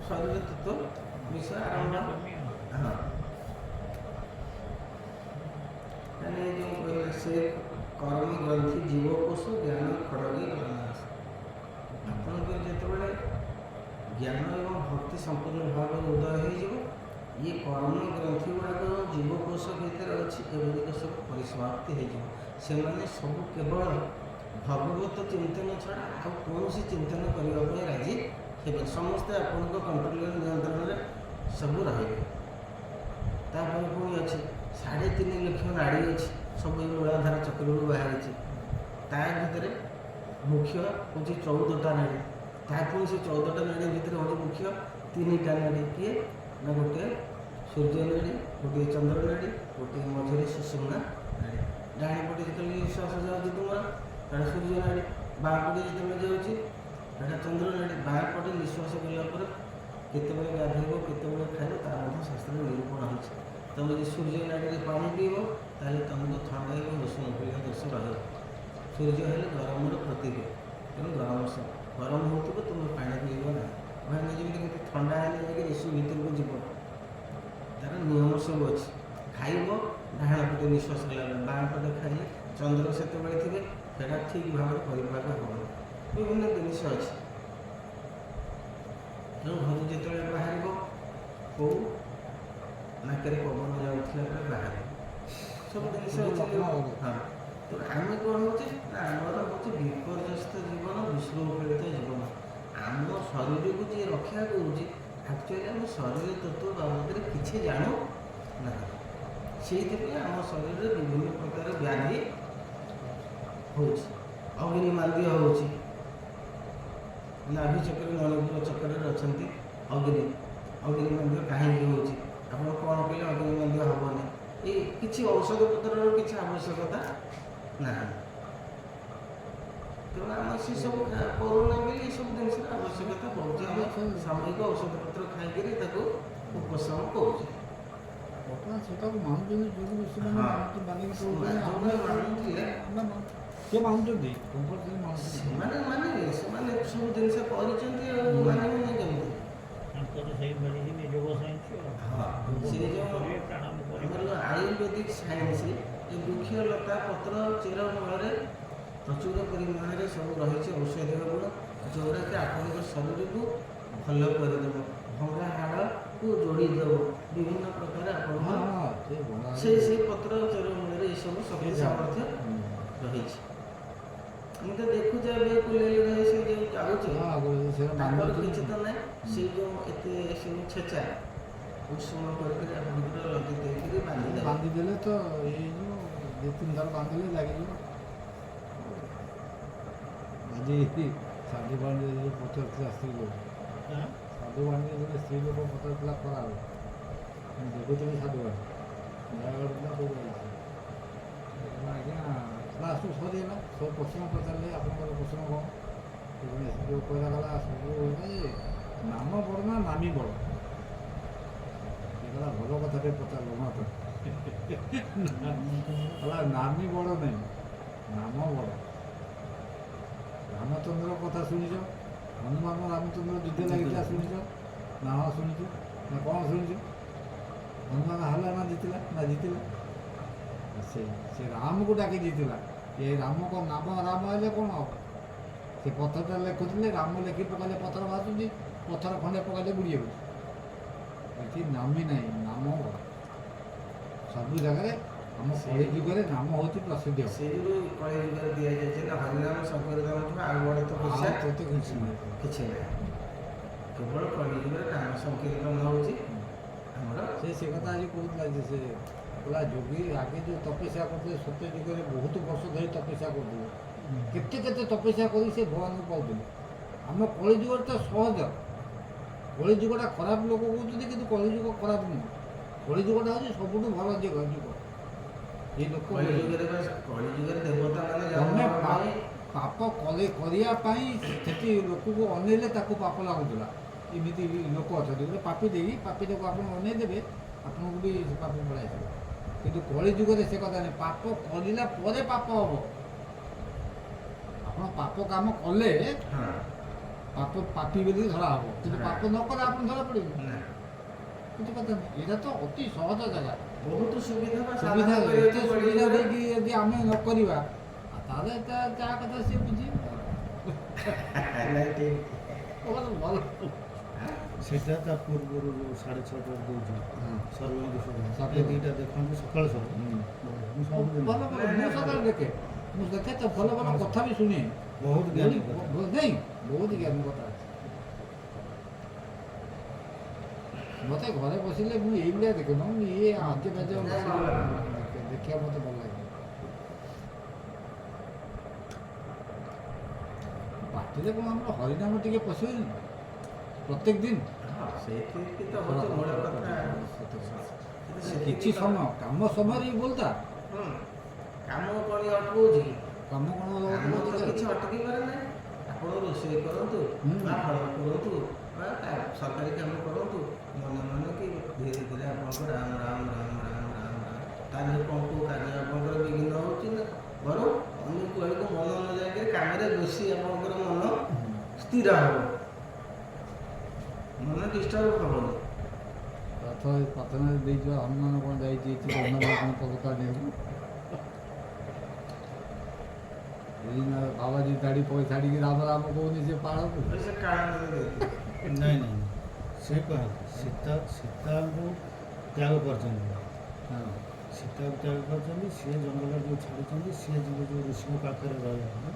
ଶରୀର ତତ୍ତ୍ୱ ବିଷୟ ଆରମ୍ଭ। ହଁ, ମାନେ ଯେଉଁ କହିଲେ ସେ କର୍ମ ଗ୍ରନ୍ଥି ଜୀବକୋଷ ଜ୍ଞାନ ଖଡ଼ଗୀ ଗଣନାଶ। ଆପଣଙ୍କର ଯେତେବେଳେ ଜ୍ଞାନ ଏବଂ ଭକ୍ତି ସମ୍ପୂର୍ଣ୍ଣ ଭାବରେ ଉଦୟ ହୋଇଯିବ, ଇଏ କର୍ମ ଗ୍ରନ୍ଥି ଗୁଡ଼ାକ ଜୀବକୋଷ ଭିତରେ ଅଛି, ଏଗୁଡ଼ିକ ସବୁ ପରିସମାପ୍ତି ହୋଇଯିବ। ସେମାନେ ସବୁ କେବଳ ଭଗବତ ଚିନ୍ତନ ଛଡ଼ା ଆଉ କୌଣସି ଚିନ୍ତନ କରିବା ପାଇଁ ରାଜି ହେବେ। ସମସ୍ତେ ଆପଣଙ୍କ କଣ୍ଟ୍ରୋଲ ନିୟନ୍ତ୍ରଣରେ ସବୁ ରହିବେ। ତାପରେ ପୁଣି ଅଛି 3.5 ଲକ୍ଷ ନାଡ଼ି ଅଛି, ସବୁ ଏଇ ମୂଳାଧାର ଚକ୍ରରୁ ବାହାରିଛି। ତା ଭିତରେ ମୁଖ୍ୟ ହେଉଛି 14ଟା ନାଡ଼ି। ତା ପୁଣି ସେ 14ଟା ନାଡ଼ି ଭିତରେ ହେଉଛି ମୁଖ୍ୟ 3ଟା ନାଡ଼ି। କିଏ ନା ଗୋଟିଏ ସୂର୍ଯ୍ୟ ନାଡ଼ି, ଗୋଟିଏ ଚନ୍ଦ୍ର ନାଡ଼ି, ଗୋଟିଏ ମଝିରେ ସୁଷୁମ୍ନା ନାଡ଼ି। ଡାହାଣ ପଟେ ଯେତେବେଳେ ନିଶ୍ୱାସ ଯାଉଛି ତୁମର ସେଇଟା ସୂର୍ଯ୍ୟ ନାଡ଼ି, ବାଁ ପଟେ ଯେତେବେଳେ ଯାଉଛି ସେଇଟା ଚନ୍ଦ୍ର ନାଡ଼ି। ବାଁ ପଟେ ନିଶ୍ୱାସ ଗଲା ପରେ କେତେବେଳେ ଗାଧୋଇବ, କେତେବେଳେ ଖାଇବ ତା ମଧ୍ୟ ଶାସ୍ତ୍ରରେ ନିରୂପଣ ହେଉଛି। ତୁମେ ଯଦି ସୂର୍ଯ୍ୟ ନାଡ଼ିରେ ପାଣି ପିଇବ ତାହେଲେ ତୁମକୁ ଥଣ୍ଡା ଏବଂ ଉଷ୍ଣପୀଡ଼ିତ ଦୋଷ ରହିବ। ସୂର୍ଯ୍ୟ ହେଲେ ଗରମର ପ୍ରତୀକ, ତେଣୁ ଗରମ ହେଉଥିବ ତୁମେ ପାଣି ପିଇବ ନାହିଁ। ଭାଇନା ଯେମିତି କେତେ ଥଣ୍ଡା ହେଲେ ଯାଇକି ଋଷି ଭିତରକୁ ଯିବ, ତା'ର ନିୟମ ସବୁ ଅଛି। ଖାଇବ ଡାହାଣ ପଟେ ନିଶ୍ୱାସ ଗଲାବେଳେ, ବାଁ ପଟେ ଖାଇଲେ ଚନ୍ଦ୍ର ସେତେବେଳେ ଥିବେ ସେଇଟା ଠିକ୍ ଭାବରେ ପରିପାକ ହେବ। ବିଭିନ୍ନ ଜିନିଷ ଅଛି। ତେଣୁ ଘରୁ ଯେତେବେଳେ ବାହାରିବ କେଉଁ ନାକରେ ପବନ ଯାଉଥିଲା ବେଳେ ବାହାରିବ, ସବୁ ଜିନିଷ ଅଛି। ହଁ, ତ ଆମେ କ'ଣ ହେଉଛି ନା ଆମର ହେଉଛି ବିପର୍ଯ୍ୟସ୍ତ ଜୀବନ, ବିଶୃଙ୍ଖଳିତ ଜୀବନ। ଆମ ଶରୀରକୁ ଯିଏ ରକ୍ଷା କରୁଛି ଆକ୍ଚୁଆଲି ଆମ ଶରୀର ତତ୍ତ୍ୱ ବାବଦରେ କିଛି ଜାଣୁ ନାହିଁ। ସେଇଥିପାଇଁ ଆମ ଶରୀରରେ ବିଭିନ୍ନ ପ୍ରକାର ବ୍ୟାଧି ହେଉଛି। ଅଗ୍ନି ମାନ୍ଦ୍ୟ ହେଉଛି, ନାଭି ଚକ୍ରରେ ମଣିପୁର ଚକ୍ରରେ ଅଛନ୍ତି ଅଗ୍ନି ମାନ୍ଦ୍ୟ କାହିଁକି ହେଉଛି? ଆପଣ କ'ଣ କହିଲେ ଅଗ୍ନି ମାନ୍ଦ୍ୟ ହେବନି? ଏଇ କିଛି ଔଷଧ ପତ୍ରର କିଛି ଆବଶ୍ୟକତା ନାହିଁ। ତେଣୁ ଆମେ ସେସବୁ କରୁନା ବୋଲି ଏସବୁ ଜିନିଷର ଆବଶ୍ୟକତା ପଡ଼ୁଛି। ଆମେ ସାମୟିକ ଔଷଧ ପତ୍ର ଖାଇକରି ତାକୁ ଉପଶମ କରୁଛେ। ବର୍ତ୍ତମାନ ସେଟାକୁ ମାନୁଛନ୍ତି ଯୋଉ ସେମାନେ ମାନିକି କିଏ ମାନୁଛନ୍ତି କମ୍ପଲସରି ମାନୁଛନ୍ତି। ସେମାନେ ସବୁ ଜିନିଷ କରିଛନ୍ତି ଆଉ ମାନିବେନି କେମିତି? ତାଙ୍କର ସେଇ ମେଡ଼ିସିନ ଯୋଗ ସାଇନ୍ସ ସେ ଯେଉଁ ପ୍ରାଣାୟାମ କରିବା ଆମର ଆୟୁର୍ବେଦିକ ସାଇନ୍ସ, ଏ ବୃକ୍ଷ ଲତା ପତ୍ର ଚେର ମୂଳରେ ପ୍ରଚୁର ପରିମାଣରେ ସବୁ ରହିଛି ଔଷଧୀୟ ଗୁଣ, ଯେଉଁଟାକି ଆପଣଙ୍କ ଶରୀରକୁ ଭଲ କରିଦେବ, ଭଙ୍ଗା ହାଡ଼କୁ ଯୋଡ଼ିଦେବ, ବିଭିନ୍ନ ପ୍ରକାର ଆପଣଙ୍କ ସେଇ ପତ୍ର ଚେର ମୂଳରେ ଏସବୁ ଶକ୍ତି ସାମର୍ଥ୍ୟ ରହିଛି। ମୁଁ ତ ଦେଖୁଛି ଏବେ କୁଲେଇରେ ସେ ଯେଉଁ ଯାଉଛି ତାଙ୍କର କିଛି ତ ନାହିଁ। ସେ ଯେଉଁ ଏତେ ସବୁ ଛେଚା ଉଷୁମ କରିକି ଆପଣଙ୍କର ଲଗେଇ ଦେଇକରି ବାନ୍ଧିଦେଲେ ତ ହେଇଯିବ, 2-3 ଥର ବାନ୍ଧିଲେ ଲାଗିଯିବ। ଆଜି ସାଧୁ ବାଣିଜ୍ୟ ଯେଉଁ ପଚାରୁଥିଲା ସ୍ତ୍ରୀ ଲୋକ, ସାଧୁ ବାଣିଜ୍ୟ ଜଣେ ସ୍ତ୍ରୀ ଲୋକ ପଚାରୁଥିଲା ଖରାପ, ମୁଁ ଦେଖୁଥିଲି ସାଧୁ ବାଣି ନୟାଗଡ଼ ଥିଲା କେଉଁ ଯାଇଛି ଆଜ୍ଞା ଲାଷ୍ଟକୁ ସରିଗଲା, ସବୁ ପ୍ରଶ୍ନ ପଚାରିଲେ ଆପଣଙ୍କର ପ୍ରଶ୍ନ କ'ଣ? ଯେଉଁ କହିଲା ଗଲା ସବୁ ନାମ ବଡ଼ ନା ନାମୀ ବଡ଼? କହିଲା ଭଲ କଥାଟେ ପଚାରିଲ ମତ ହେଲା, ନାମୀ ବଡ଼ ନାହିଁ, ନାମ ବଡ଼। ରାମଚନ୍ଦ୍ର କଥା ଶୁଣିଛ, ହନୁମାନ ରାମଚନ୍ଦ୍ର ଯୁଦ୍ଧ ଲାଗିଥିଲା ଶୁଣିଛ ନା? ହଁ ଶୁଣିଛୁ ନା? କ'ଣ ଶୁଣିଛୁ? ହନୁମାନ ହେଲା ନା ଜିତିଲା? ନା ଜିତିଲା। ସେ ରାମକୁ ଡାକି ଦେଇଥିଲା। ଏ ରାମଙ୍କ ନାମ ରାମ ହେଲେ କ'ଣ ହେବ? ସେ ପଥରଟା ଲେଖୁଥିଲେ, ରାମ ଲେଖି ପକାଇଲେ ପଥର ଭାସୁଛି, ପଥର ଖଣ୍ଡେ ପକାଇଲେ ବୁଡ଼ି ଯାଉଛି। ଏଠି ନାମୀ ନାହିଁ, ନାମ ବଡ଼। ସବୁ ଜାଗାରେ ଆମ କଳି ଯୁଗରେ ନାମ ହେଉଛି ପ୍ରସିଦ୍ଧ। ସେଇ ଯୋଗୁଁ କଳି ଯୁଗରେ ଦିଆଯାଇଛି ନା ହରିନାମ ସଂକୀର୍ତ୍ତନ ଆଉ ବଡ଼ ତ କିଛି ନାହିଁ, କିଛି ନାହିଁ। କେବଳ କଳି ଯୁଗରେ ନାମ ସଂକୀର୍ତ୍ତନ ହେଉଛି ଆମର। ସେ କଥା ଆଜି କହୁଥିଲା ଯେ ସେ କହିଲା ଯୋଗୀ ଆଗେ ଯେଉଁ ତପସ୍ୟା କରୁଥିଲେ ସତ୍ୟ ଯୁଗରେ ବହୁତ ବର୍ଷ ଧରି ତପସ୍ୟା କରୁଥିଲେ, କେତେ ତପସ୍ୟା କରି ସେ ଭଗବାନଙ୍କୁ ପାଉଥିଲେ। ଆମ କଳି ଯୁଗରେ ତ ସହଜ। କଳି ଯୁଗଟା ଖରାପ ଲୋକ କହୁଛନ୍ତି, କିନ୍ତୁ କଳି ଯୁଗ ଖରାପ ନୁହଁ। କଳି ଯୁଗଟା ହେଉଛି ସବୁଠୁ ଭଲ ଯୁଗ। ଏ ଲୋକ କଳି ଯୁଗରେ ଦେବତା ତମେ ପାପ କରିବା ପାଇଁ ସେଠି ଲୋକକୁ ଅନେଇଲେ ତାକୁ ପାପ ଲାଗୁଥିଲା। ଏମିତି ଲୋକ ଅଛନ୍ତି, ଗୋଟେ ପାପୀଟାକୁ ଆପଣ ଅନେଇ ଦେବେ, ଆପଣଙ୍କୁ ବି ପାପ ପଳାଇଯିବ। କିନ୍ତୁ କଳି ଯୁଗରେ ସେ କଥା ନାହିଁ, ପାପ କରିଲା ପରେ ପାପ ହେବ। ଆପଣ ପାପ କାମ କଲେ ପାପୀ ବୋଲି ଧରା ହେବ, କିନ୍ତୁ ପାପ ନ କଲେ ଆପଣ ଧରା ପଡ଼ିବେ କିଛି କଥା ନାହିଁ। ଏଇଟା ତ ଅତି ସହଜ ଜାଗା, ବହୁତ ସୁବିଧା ଏତେ ସୁବିଧା ଦେଇକି ଯଦି ଆମେ ନ କରିବା ତାହେଲେ ଯାହା କଥା ସିଏ ବୁଝିବ। ଭଲ সেটা তা পূর্বରୁ 6:30 ଦେଉଛି ସର୍ବାଙ୍ଗ 2ଟା ଦେଖନ୍ତୁ ସକାଳୁ ଭଲ। ମୁଁ ସକାଳେ ଦେଖେ, ମୁଁ ଦେଖେ ତ ଭଲ ଭଲ କଥା ବି ଶୁଣେ। ବହୁତ ଜ୍ଞାନୀ କଥା। ନାଇଁ ବହୁତ ଜ୍ଞାନୀ କଥା ଅଛି। ମୋତେ ଘରେ ବସିଲେ ମୁଁ ଏଇଭଳିଆ ଦେଖେ ନା ମୁଁ ଇଏ ଆଜେ ବାଜେ ଦେଖିବା ମୋତେ ଭଲ ଲାଗେ। ପାଟିରେ କ'ଣ ଆମର ହରିନାମ ଟିକେ ପଶିବନି ପ୍ରତ୍ୟେକ ଦିନ ସେଇଠି ତ ହେଉଛି ମୂଳ କଥା। ସେ କିଛି ସମୟ କାମ ସମୟରେ ବି ବୋଲତା ହୁଁ, କାମ କ'ଣ ଅଟକଉଛି କି? କାମ କ'ଣ କାମ ତ କିଛି ଅଟକି ପାରେ ନାହିଁ। ଆପଣ ରୋଷେଇ କରନ୍ତୁ ବା ଫଳ କରନ୍ତୁ ବା ସରକାରୀ କାମ କରନ୍ତୁ, ମନେ ମନେ କି ଧୀରେ ଧୀରେ ଆପଣଙ୍କ ରାମ ରାମ ରାମ ରାମ ରାମ ରାମ ତା ଦେହରେ କ'ଣ କେଉଁ କାର୍ଯ୍ୟ ଆପଣଙ୍କର ବିଘ୍ନ ହେଉଛି ନା ବରଂ ଅନ୍ୟ କୁଆଡ଼କୁ ମନ ନ ଯାଇକରି କାମରେ ବେଶୀ ଆପଣଙ୍କର ମନ ସ୍ଥିର ହେବ, ମନ ଡିଷ୍ଟର୍ବ ହେବନି। ପ୍ରଥମେ ଦେଇଯିବା ହନୁମାନ କ'ଣ ଯାଇଛି ହନୁମାନ ପତାକା ନେବୁ ବାବାଜୀ ଦାଢ଼ି ପଇ ଛାଡ଼ିକି ରାମ ରାମ କହୁନି ସେ ପାଳକୁ ସେ କାରଣ ଦେଇଥିଲେ ନାଇଁ ନାଇଁ ସେ କହନ୍ତି ସୀତାଙ୍କୁ ତ୍ୟାଗ କରିଛନ୍ତି। ହଁ ସୀତାକୁ ତ୍ୟାଗ କରିଛନ୍ତି, ସିଏ ଜଙ୍ଗଲରେ ଯେଉଁ ଛାଡ଼ିଛନ୍ତି ସିଏ ଯିବେ ଯେଉଁ ଋଷିଙ୍କ ପାଖରେ ରହିବେ।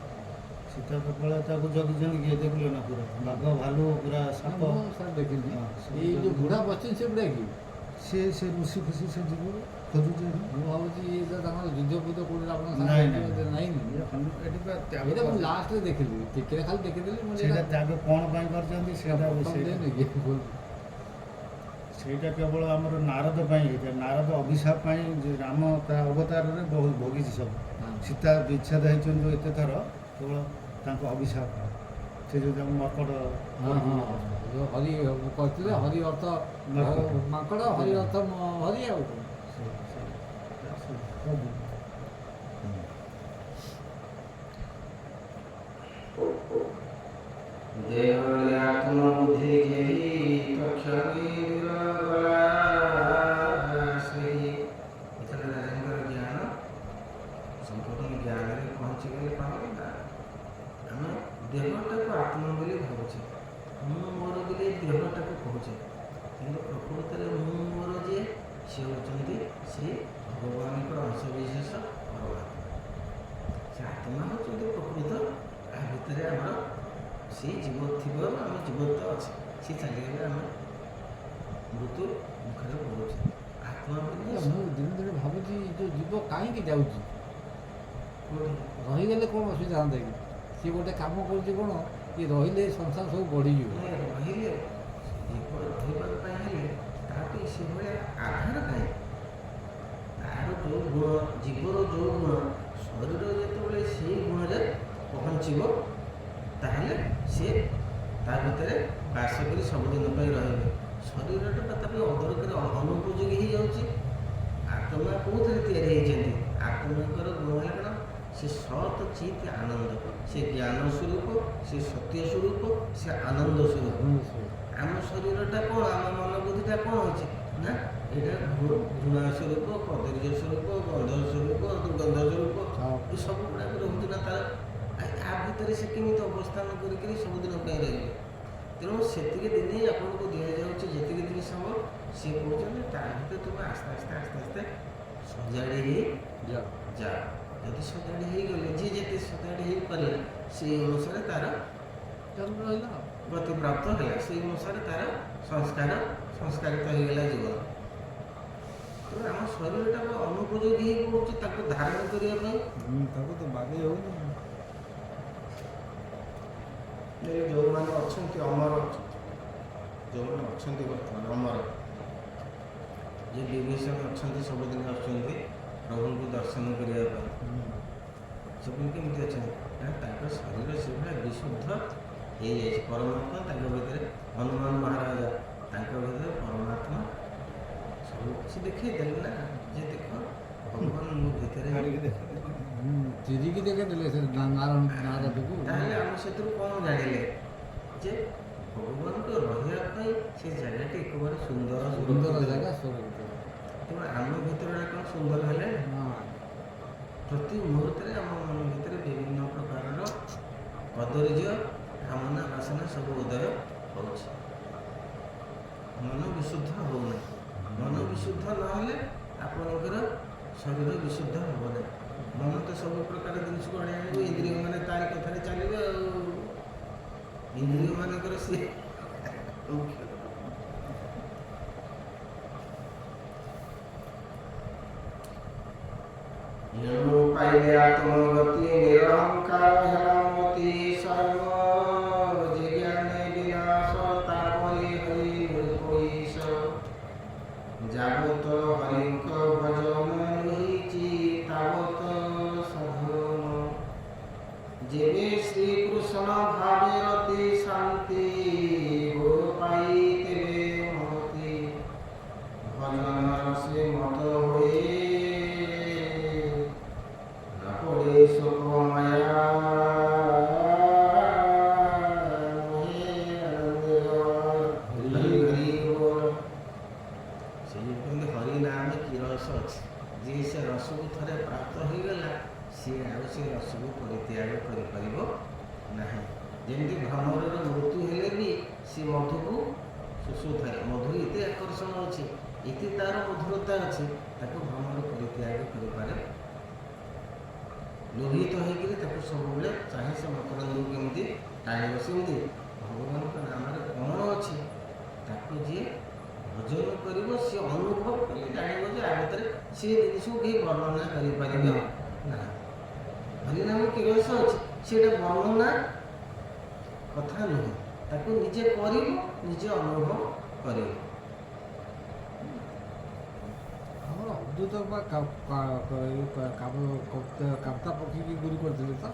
ସୀତା କପାଳ ତାକୁ ଜଗିଛନ୍ତି କିଏ ଦେଖିଲେ ନା ପୁରା ବାଘ ଭାଲୁ ପୁରା ସାପ ସାର୍ ଦେଖିଲି ହଁ, ଏଇ ଯେଉଁ ବୁଢ଼ା ବସିଛନ୍ତି ସେ ବୁଢ଼ା କି ସେ ଋଷି ଫୁଷି ସେ ଯିବ ଖୋଜୁଛି। ମୁଁ ଭାବୁଛି ଇଏ ତ ତାଙ୍କର ଯୁଦ୍ଧ ଫୁଦ୍ଧ କୋଉଠି ଆପଣ ନାଇଁ, ନାଇଁ ନାଇଁ। ନାଇଁ ଏଠି ବା ତ୍ୟାଗ ଏଇଟା ମୁଁ କରିଛନ୍ତି। ଲାଷ୍ଟରେ ଦେଖିଲି ଟିକିରେ ଖାଲି ଦେଖିଦେଲି ମୁଁ ସେଇଟା ତ୍ୟାଗ କ'ଣ ପାଇଁ କରିଛନ୍ତି ସେଇଟା ସେଇଟା କେବଳ ଆମର ନାରଦ ପାଇଁ ହେଇଥାଏ। ନାରଦ ଅଭିଶାପ ପାଇଁ ଯେ ରାମ ତା ଅବତାରରେ ବହୁତ ଭୋଗିଛି ସବୁ। ସୀତା ବିଚ୍ଛେଦ ହେଇଛନ୍ତି ଯେଉଁ ଏତେ ଥର କେବଳ ତାଙ୍କ ଅଭିଶାପ ପାଇଁ। ସେ ଯେଉଁ ତାଙ୍କୁ ମକଟ ହଁ ହଁ ଯେଉଁ ହରି କରିଥିଲେ ହରି ଅର୍ଥ ମାଙ୍କଡ଼ ହରି ଅର୍ଥ ହରି ଆଉ କ'ଣ। ଦେହରେ ଆତ୍ମବୁଦ୍ଧି କେହି ତକ୍ଷଣୀ ଗଲା ସେହି ଏଥର ରାଜାଙ୍କର ଜ୍ଞାନ ସମ୍ପୂର୍ଣ୍ଣ ଜ୍ଞାନରେ ପହଞ୍ଚିଗଲେ କ'ଣ ହେଲା ଆମେ ଦେହଟାକୁ ଆତ୍ମା ବୋଲି ଭାବୁଛେ, ମୁଁ ମୋର ବୋଲି ଦେହଟାକୁ କହୁଛେ, କିନ୍ତୁ ପ୍ରକୃତରେ ମୁଁ ମୋର ଯିଏ ସିଏ ହେଉଛନ୍ତି ସେ ଭଗବାନଙ୍କର ଅଂଶବିଶେଷ ଭଗବାନ। ସେ ଆତ୍ମା ହେଉଛନ୍ତି ପ୍ରକୃତ ଆ ଭିତରେ ଆମର ସେ ଜୀବ ଥିବ, ଆମ ଜୀବତ୍ୱ ଅଛି, ସେ ଚାଲିଗଲେ ଆମେ ମୃତ୍ୟୁ ମୁଖରେ ପଡ଼ୁଛେ। ଆତ୍ମା ବୋଲି ମୁଁ ଦିନେ ଦିନେ ଭାବୁଛି ଯେଉଁ ଜୀବ କାହିଁକି ଯାଉଛି କୋଉଠି ରହିଗଲେ କ'ଣ ଅସୁବିଧା ହୁଅନ୍ତା କି? ସିଏ ଗୋଟେ କାମ କରୁଛି କ'ଣ ଇଏ ରହିଲେ ସଂସାର ସବୁ ବଢ଼ିଯିବ। ନାଇଁ ରହିଲେ ଜୀବ ରହିବା ପାଇଁ ହେଲେ ତା ପାଇଁ ସେଭଳିଆ ଆଧାର କାହିଁ? ତାର ଯେଉଁ ଗୁଣ ଜୀବର ଯେଉଁ ଗୁଣ ଶରୀର ଯେତେବେଳେ ସେଇ ଗୁଣରେ ପହଞ୍ଚିବ ତାହେଲେ ସିଏ ତା ଭିତରେ ବାସ କରି ସବୁଦିନ ପାଇଁ ରହିବେ। ଶରୀରଟା ତା ପାଇଁ ଅଦରକାରୀ ଅନୁପଯୋଗୀ ହେଇଯାଉଛି। ଆତ୍ମା କେଉଁଥିରେ ତିଆରି ହେଇଛନ୍ତି? ଆତ୍ମାଙ୍କର ଗୁଣ ହେଲା କ'ଣ? ସେ ସତ୍ ଚିତ୍ ଆନନ୍ଦ, ସେ ଜ୍ଞାନ ସ୍ୱରୂପ, ସେ ସତ୍ୟ ସ୍ୱରୂପ, ସେ ଆନନ୍ଦ ସ୍ୱରୂପ। ଆମ ଶରୀରଟା କ'ଣ? ଆମ ମନ ବୁଦ୍ଧିଟା କ'ଣ ହେଉଛି ନା ଏଇଟା ଘୃଣା ସ୍ୱରୂପ, କଦର୍ଯ୍ୟ ସ୍ୱରୂପ, ଗନ୍ଧ ସ୍ୱରୂପ, ଦୁର୍ଗନ୍ଧ ସ୍ୱରୂପ ଏସବୁ ଗୁଡ଼ାକ ରହୁଛି ନା ତାର ଆ ଭିତରେ ସେ କେମିତି ଅବସ୍ଥାନ କରିକିରି ସବୁଦିନ ପାଇଁ ରହିବେ? ତେଣୁ ସେତିକି ଦିନ ଆପଣଙ୍କୁ ଦିଆଯାଉଛି ଯେତିକି ଜିନିଷ ହବ ସିଏ କହୁଛନ୍ତି ତା ଭିତରେ ତୁମେ ଆସ୍ତେ ଆସ୍ତେ ଆସ୍ତେ ଆସ୍ତେ ସଜାଡ଼ି ହେଇଯାଅ। ଯଦି ସଜାଡ଼ି ହେଇଗଲେ ଯିଏ ଯେତେ ସଜାଡ଼ି ହେଇପାରିଲା ସେଇ ଅନୁସାରେ ତାର ରହିଲା ଗତିପ୍ରାପ୍ତ ହେଲା, ସେଇ ଅନୁସାରେ ତାର ସଂସ୍କାରିତ ହେଇଗଲା ଜୀବନ। ତେଣୁ ଆମ ଶରୀରଟା ଅନୁପଯୋଗୀ ହେଇ ପଡ଼ୁଛି ତାକୁ ଧାରଣ କରିବା ପାଇଁ। ତାକୁ ତ ବାଗେଇ ହେଉନି। ଯେଉଁମାନେ ଅଛନ୍ତି ଅମର ଅଛନ୍ତି, ଯେଉଁମାନେ ଅଛନ୍ତି ବର୍ତ୍ତମାନ ଅମର, ଯେ ବିଭୀଷଣ ଅଛନ୍ତି ସବୁଦିନ ଆସୁଛନ୍ତି ପ୍ରଭୁଙ୍କୁ ଦର୍ଶନ କରିବା ପାଇଁ, ସେଗୁলো କେମିତି ଅଛନ୍ତି ନା ତାଙ୍କ ଶରୀର ସେଭଳିଆ ବିଶୁଦ୍ଧ ହେଇଯାଇଛି। ପରମାତ୍ମା ତାଙ୍କ ଭିତରେ, ହନୁମାନ ମହାରାଜା ତାଙ୍କ ଭିତରେ ପରମାତ୍ମା ସବୁ କିଛି ଦେଖେଇ ଦେଲେ ନା, ଯେ ଦେଖ ଭଗବାନ ମୋ ଭିତରେ। ଚିରିକି ଦେଖେଇଦେଲେ ସେ ନାରଦକୁ। ତାହେଲେ ଆମେ ସେଥିରୁ କ'ଣ ଜାଣିଲେ? ଯେ ଭଗବାନଙ୍କ ରହିବା ପାଇଁ ସେ ଜାଗାଟି ଏକେବାରେ ସୁନ୍ଦର ସୁନ୍ଦର ଜାଗା। ତେଣୁ ଆମ ଭିତରଟା କ'ଣ ସୁନ୍ଦର ହେଲେ? ପ୍ରତି ମୁହୂର୍ତ୍ତରେ ଆମ ମନ ଭିତରେ ବିଭିନ୍ନ ପ୍ରକାରର କଦର୍ଯ୍ୟ କାମନା ବାସନା ସବୁ ଉଦୟ ହେଉଛି। ମନ ବିଶୁଦ୍ଧ ହେଉନାହିଁ। ମନ ବିଶୁଦ୍ଧ ନହେଲେ ଆପଣଙ୍କର ଶରୀର ବିଶୁଦ୍ଧ ହେବ ନାହିଁ। ମନ ତ ସବୁ ପ୍ରକାର ଜିନିଷକୁ ଆଣି ଆଣିବ, ଇନ୍ଦ୍ରିୟ ମାନେ ତାରି କଥାରେ ଚାଲିବେ ଆଉ। ଇନ୍ଦ୍ରିୟ ମାନଙ୍କର ସେ ମୁଖ୍ୟ। ଏଣୁ ପାଇଲେ ଆତ୍ମଗତି ନିରହଙ୍କାର ହେଲା ମତି ସର୍ବ ଯେ ଜ୍ଞାନେ ବିନାଶ ତାପରେ ହରି ନିର୍ପଇସ ଯାବତ ହରିଙ୍କ ଭଜନ ରହିଛି ତାବତ ସାଧନ ଯେବେ ଶ୍ରୀକୃଷ୍ଣ ଭାବେ ଅତି ଶାନ୍ତି ହୋ ପାଇ ତେବେ ମହତି ଭଜନ ସେ ମତ ହୋଇ পড়ে শোকমায়া ସେମିତି ହରି ନାମରେ କି ରସ ଅଛି, ଯିଏ ସେ ରସକୁ ଥରେ ପ୍ରାପ୍ତ ହୋଇଗଲା ସିଏ ଆଉ ସେ ରସକୁ ପରିତ୍ୟାଗ କରିପାରିବ ନାହିଁ। ଯେମିତି ଭ୍ରମରର ମୃତ୍ୟୁ ହେଲେ ବି ସେ ମଧୁକୁ ଶୋଷୁଥାଏ, ମଧୁରେ ଏତେ ଆକର୍ଷଣ ଅଛି, ଏତେ ତାର ମଧୁରତା ଅଛି, ତାକୁ ଭ୍ରମର ପରିତ୍ୟାଗ କରିପାରେ। ଲୋଭିତ ହେଇକିରି ତାକୁ ସବୁବେଳେ ଚାହେଁ ସେ ମକରନ୍ଦକୁ କେମିତି ଟାଣିବ। ସେମିତି ଭଗବାନଙ୍କ ନାମରେ କ'ଣ ଅଛି ତାକୁ ଯିଏ ଭଜନ କରିବ ସିଏ ଅନୁଭବ କରି ଜାଣିବ ଯେ ଆଗତରେ ସେ ଜିନିଷକୁ କେହି ବର୍ଣ୍ଣନା କରିପାରିବେ ନାହିଁ। ହରିନାମ କି ରସ ଅଛି, ସେଇଟା ବର୍ଣ୍ଣନା କଥା ନୁହେଁ, ତାକୁ ନିଜେ କରିବ, ନିଜେ ଅନୁଭବ କରିବ। ଆମର ଅବଧୂତ ବା କାପ୍ତା ପକ୍ଷୀ ଗୁରୁ କରିଥିଲେ ତ,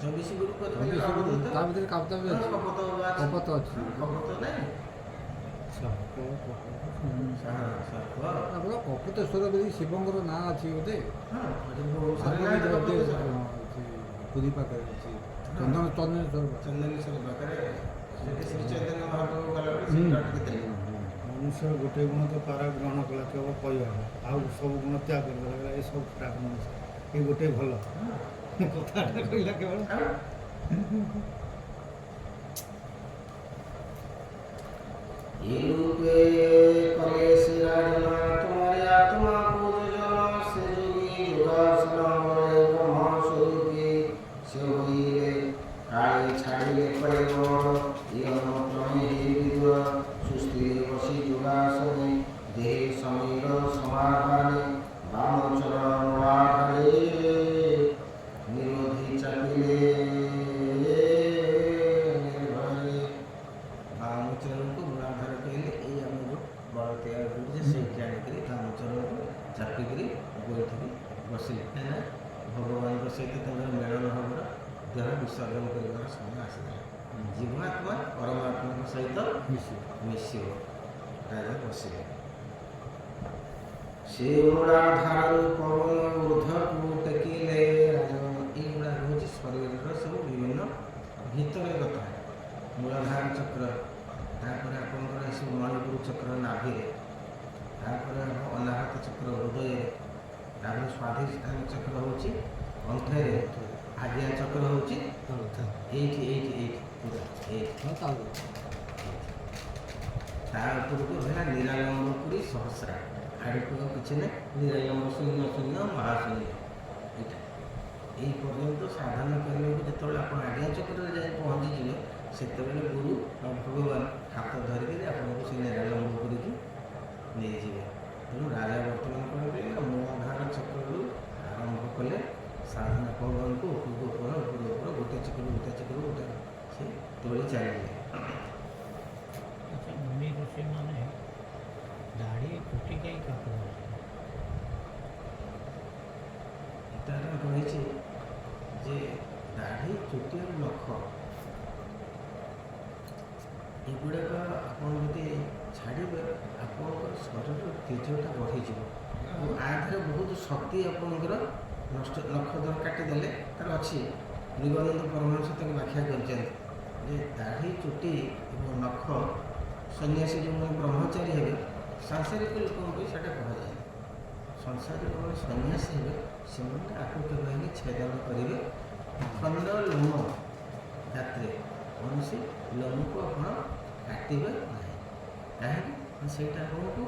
24 ଗୁରୁ ତା ଭିତରେ କାପ୍ତା ବି ଅଛି, କପତ ଅଛି। କପତ ନାହିଁ, ଆମର କପତେଶ୍ୱର ବୋଲି ଶିବଙ୍କର ନାଁ ଅଛି ବୋଧେ, ପୁରୀ ପାଖରେ ଅଛି ଚନ୍ଦନେଶ୍ୱର ପାଖରେ, ସେଠି ଶ୍ରୀ ଚୈତନ୍ୟ ମହାପ୍ରଭୁ ଗଲାବେଳେ ସେଠି ଅଟକିଥିଲେ। ମନୁଷ୍ୟ ଗୋଟେ ଗୁଣ ତ ପାରା ଗ୍ରହଣ କଲା କେବଳ କହିବା, ଆଉ ସବୁ ଗୁଣ ତ୍ୟାଗ କରିଦେଲା, ଏସବୁ ଖରାପ ମଣିଷ, ଏ ଗୋଟେ ଭଲ କଥାଟା କହିଲା କେବଳ। ଏ ରୂପେ କଲେ ସେ ରାଜନା তোমারি আত্মা পূজন সে যোগী যোগাসন বলে ব্রহ্ম স্বরূপে সে হইলে কালে ছাড়িলে করিব ইয়ন ক্রমে বিদ সুস্থির বসি যোগাসনে দেহে সমীর সমাধানে বামচরণ আধারে নিরোধী চাপিলে ନିର୍ଭୟରେ ବାମଚରଣକୁ ମୂଳାଧାର କହିଲେ ଏଇ ଆମର ବଳ ତିଆରି କରୁଛି, ସେଇଠି ଆଣିକରି ବାମଚରଣକୁ ଚାପିକିରି ଗୋଇଠିକି ବସିଲେ, କାହିଁକିନା ଭଗବାନଙ୍କ ସହିତ ତାଙ୍କର ମିଳନ ହବାର ଦେହ ବିସର୍ଜନ କରିବାର ସମୟ ଆସିଥିଲା। ଜୀବାତ୍ମା ପରମାତ୍ମାଙ୍କ ସହିତ ମିଶିବ, ରାଜା ବସିଲେ। ସେ ମୂଳାଧାରରୁ ପବନ ଊର୍ଦ୍ଧ୍ୱକୁ ଟେକିଲେ ରାଜା। ଏଇଗୁଡ଼ା ହେଉଛି ଶରୀରର ସବୁ ବିଭିନ୍ନ ଭିତରେ କଥା। ମୂଳାଧାର ଚକ୍ର, ତାପରେ ଆପଣଙ୍କର ଏସବୁ ମଣିପୁର ଚକ୍ର ନାଭିରେ, ତାପରେ ଅନାହତ ଚକ୍ର ହୃଦୟରେ, ତାପରେ ସ୍ୱାଧିଷ୍ଠାନ ଚକ୍ର ହେଉଛି କଣ୍ଠରେ, ଆଜ୍ଞା ଚକ୍ର ହେଉଛି ଏଇଠି ଏଇଠି ଏଇଠି ପୁରା ଏଇଠି। ତା ଉପରକୁ ହେଲା ନିରାଳମ୍ବପୁରୀ ସହସ୍ରା, ଆଡ଼କୁ କିଛି ନାହିଁ, ନିରାଳମ୍ବ ଶୂନ୍ୟ ଶୂନ୍ୟ ମହାଶୂନ୍ୟ। ଏଇଟା ଏଇ ପର୍ଯ୍ୟନ୍ତ ସାଧନ କରିବାକୁ ଯେତେବେଳେ ଆପଣ ଆଜ୍ଞା ଚକ୍ରରେ ଯାଇ ପହଞ୍ଚିଯିବେ ସେତେବେଳେ ଗୁରୁ ବା ଭଗବାନ ହାତ ଧରିକିରି ଆପଣଙ୍କୁ ସେ ନିରାଳମ୍ବ କରିକି ନେଇଯିବେ। ତେଣୁ ରାଜା ବର୍ତ୍ତମାନ କ'ଣ କଲେ ନା ମୂଳାଧାର ଚକ୍ରରୁ ଆରମ୍ଭ କଲେ ସାଧନା ଭଗବାନଙ୍କୁ ଉପରକୁ ଉପର ଗୋଟେ ଚକ୍ରରୁ ଗୋଟେ ସେ ତୋଳି ଚାଲିଲେ। ଆଚ୍ଛା, ମୁନି ଋଷିମାନେ ଦାଢ଼ି ଚୁଟି କାହିଁ କାଟୁଛନ୍ତି? ଏଟାର ରହିଛି ଯେ ଦାଢ଼ି ଚୁଟି ଆଉ ନଖ ଏଗୁଡ଼ାକ ଆପଣ ଯଦି ଛାଡ଼ିବେ ଆପଣଙ୍କର ଶରୀରର ତେଜଟା ବଢ଼ିଯିବ, ଆଉ ଆ ଦେହରେ ବହୁତ ଶକ୍ତି ଆପଣଙ୍କର ନଷ୍ଟ। ନଖ ଧର କାଟିଦେଲେ ତାର ଅଛି, ନିଗମାନନ୍ଦ ପରମହଂସ ତାକୁ ବ୍ୟାଖ୍ୟା କରିଛନ୍ତି ଯେ ଦାଢ଼ି ଚୁଟି ଏବଂ ନଖ ସନ୍ନ୍ୟାସୀ ଯେଉଁମାନେ ବ୍ରହ୍ମଚାରୀ ହେବେ, ସାଂସାରିକ ଲୋକଙ୍କୁ ସେଇଟା କୁହାଯାଏ। ସଂସାରିକମାନେ ସନ୍ନ୍ୟାସୀ ହେବେ, ସେମାନେ ଆକୁ କେବେ ହେଲେ ଛେଦନ କରିବେ। ଖଣ୍ଡ ଲୋମ ରାତିରେ କୌଣସି ଲୋମକୁ ଆପଣ କାଟିବେ ନାହିଁ, କାହିଁକି ସେଇଟା ଆପଣଙ୍କୁ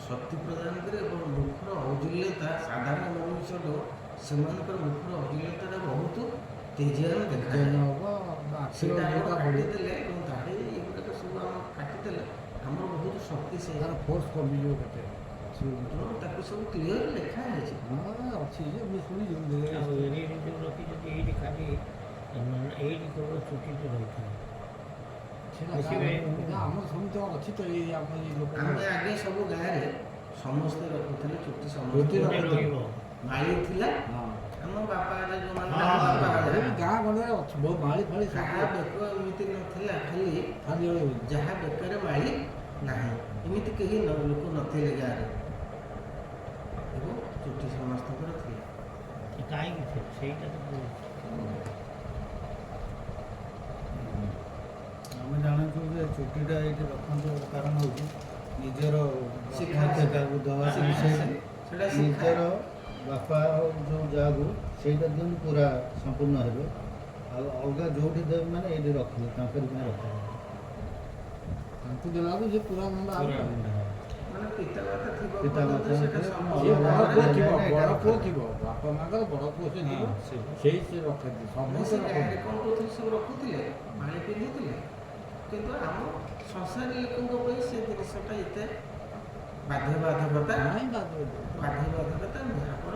ଶକ୍ତି ପ୍ରଦାନ କରେ ଏବଂ ମୁଖର ଔଜ୍ଜ୍ୱଲ୍ୟତା ସାଧାରଣ ମନୁଷ୍ୟଠୁ ସେମାନଙ୍କର ମୁଖର ଅଭିଜ୍ଞତାଟା ବହୁତ ତେଜିଆରେ ଜନ ଦେଖାଯାଏ। ହବ ଆଖିର ସେଇଟା ଆମର ଇଏଟା ବଢ଼ିବ, କାଟିଦେଲେ ଏବଂ ଦାଢ଼ି ଏଗୁଡ଼ାକ ସବୁ ଆମର କାଟିଦେଲେ ଆମର ବହୁତ ଶକ୍ତି ସେ ତାର ଫୋର୍ସ କମିଯିବ କେତେ। ଏବଂ ତାକୁ ସବୁ କ୍ଲିଅର ଲେଖା ହେଇଛି। ହଁ ଅଛି ଯେ ମୁଁ ଶୁଣିଛି ଆଉ ଏଠି ଯେଉଁ ରଖିଛନ୍ତି ଏଇଠି ଖାଲି ଏଇଠି କେବଳ ଚୁଟିଟି ରହିଥାଏ। ସେଟା ଆମର ସେମିତି ଅଛି ତ ଏଇ ଆମ ଏଇ ଲୋକ ଆମେ ଆଗେ ସବୁ ଗାଁରେ ସମସ୍ତେ ରଖୁଥିଲେ ଚୁଟି ଚୁଟି ସମସ୍ତେ ରଖୁଥିଲେ। ରହିବ। ମାଳି ଥିଲା। ହଁ ଆମ ବାପା ଯୋଉମାନେ ହଁ, ଆମ ବାପା ଏବେ ବି ହେଲା, ଗାଁ ଗଣ୍ଡରେ ଅଛି ବହୁତ ମାଳି ଫାଳି କାହା ସବୁ ବେକ ଏମିତି ନଥିଲା, ଖାଲି ଖାଲି ଯାହା ବେକରେ ମାଳି ନାହିଁ ଏମିତି କେହି ଲୋକ ନଥିଲେ ଗାଁରେ ଏବଂ ଚୁଟି ସମସ୍ତଙ୍କର ଥିଲା। କାହିଁକି ସେଇଟା ତ କହୁଛି। ଆମେ ଜାଣୁଛୁ ଯେ ଚୁଟିଟା ଏଇଠି ରଖନ୍ତୁ କାରଣ ହେଉଛି ନିଜର ଶିକ୍ଷା କାହାକୁ ଦେବା ପାଇଁ ସେଇଟା ସେଇଟା ଶିକ୍ଷା। ନିଜର ବାପା ଯେଉଁ ଯାହାକୁ ସେଇଟା ଦିଅନ୍ତୁ ପୁରା ସମ୍ପୂର୍ଣ୍ଣ ହେବେ। ଆଉ ଅଲଗା ଯେଉଁଠି ଦେବେ ମାନେ ଏଇଠି ରଖିବେ ତାଙ୍କରି ପାଇଁ ରଖାଯିବ। ତାଙ୍କୁ ଦେଲାକୁ ଯେ ପୁରା ମୁଣ୍ଡ ଆଉ ପୁରା ନାହିଁ। ମାନେ ପିତାମାତା ଥିବ ପିତାମାତା ପର୍ଯ୍ୟନ୍ତ ସେଇଟା ଥିବ, ସମ୍ପୂର୍ଣ୍ଣ ଯିଏ ବଡ଼ ପୁଅ ଭାବରେ ଥିବ ଏଇଟା ବଡ଼ ପୁଅ ରଖାଯିବ। ଥିବ ବାପା ମାଙ୍କର ବଡ଼ ପୁଅ ସେ ଥିବ ହଁ, ସେ ସେଇ ସେ ରଖନ୍ତି ଆମେ ସମସ୍ତେ ସେ ଗାଁରେ ରଖନ୍ତି। କ'ଣ କରୁଥିଲେ ସବୁ ରଖୁଥିଲେ, ମାଳି ପିନ୍ଧୁଥିଲେ, କିନ୍ତୁ ଆମ ସଂସାରୀ ଲୋକଙ୍କ ପାଇଁ ସେ ଜିନିଷଟା ଏତେ ବାଧ୍ୟବାଧକତା ନାଇଁ ବାଦ ବାଧ୍ୟବାଧକତା ନୁହେଁ। ଆପଣ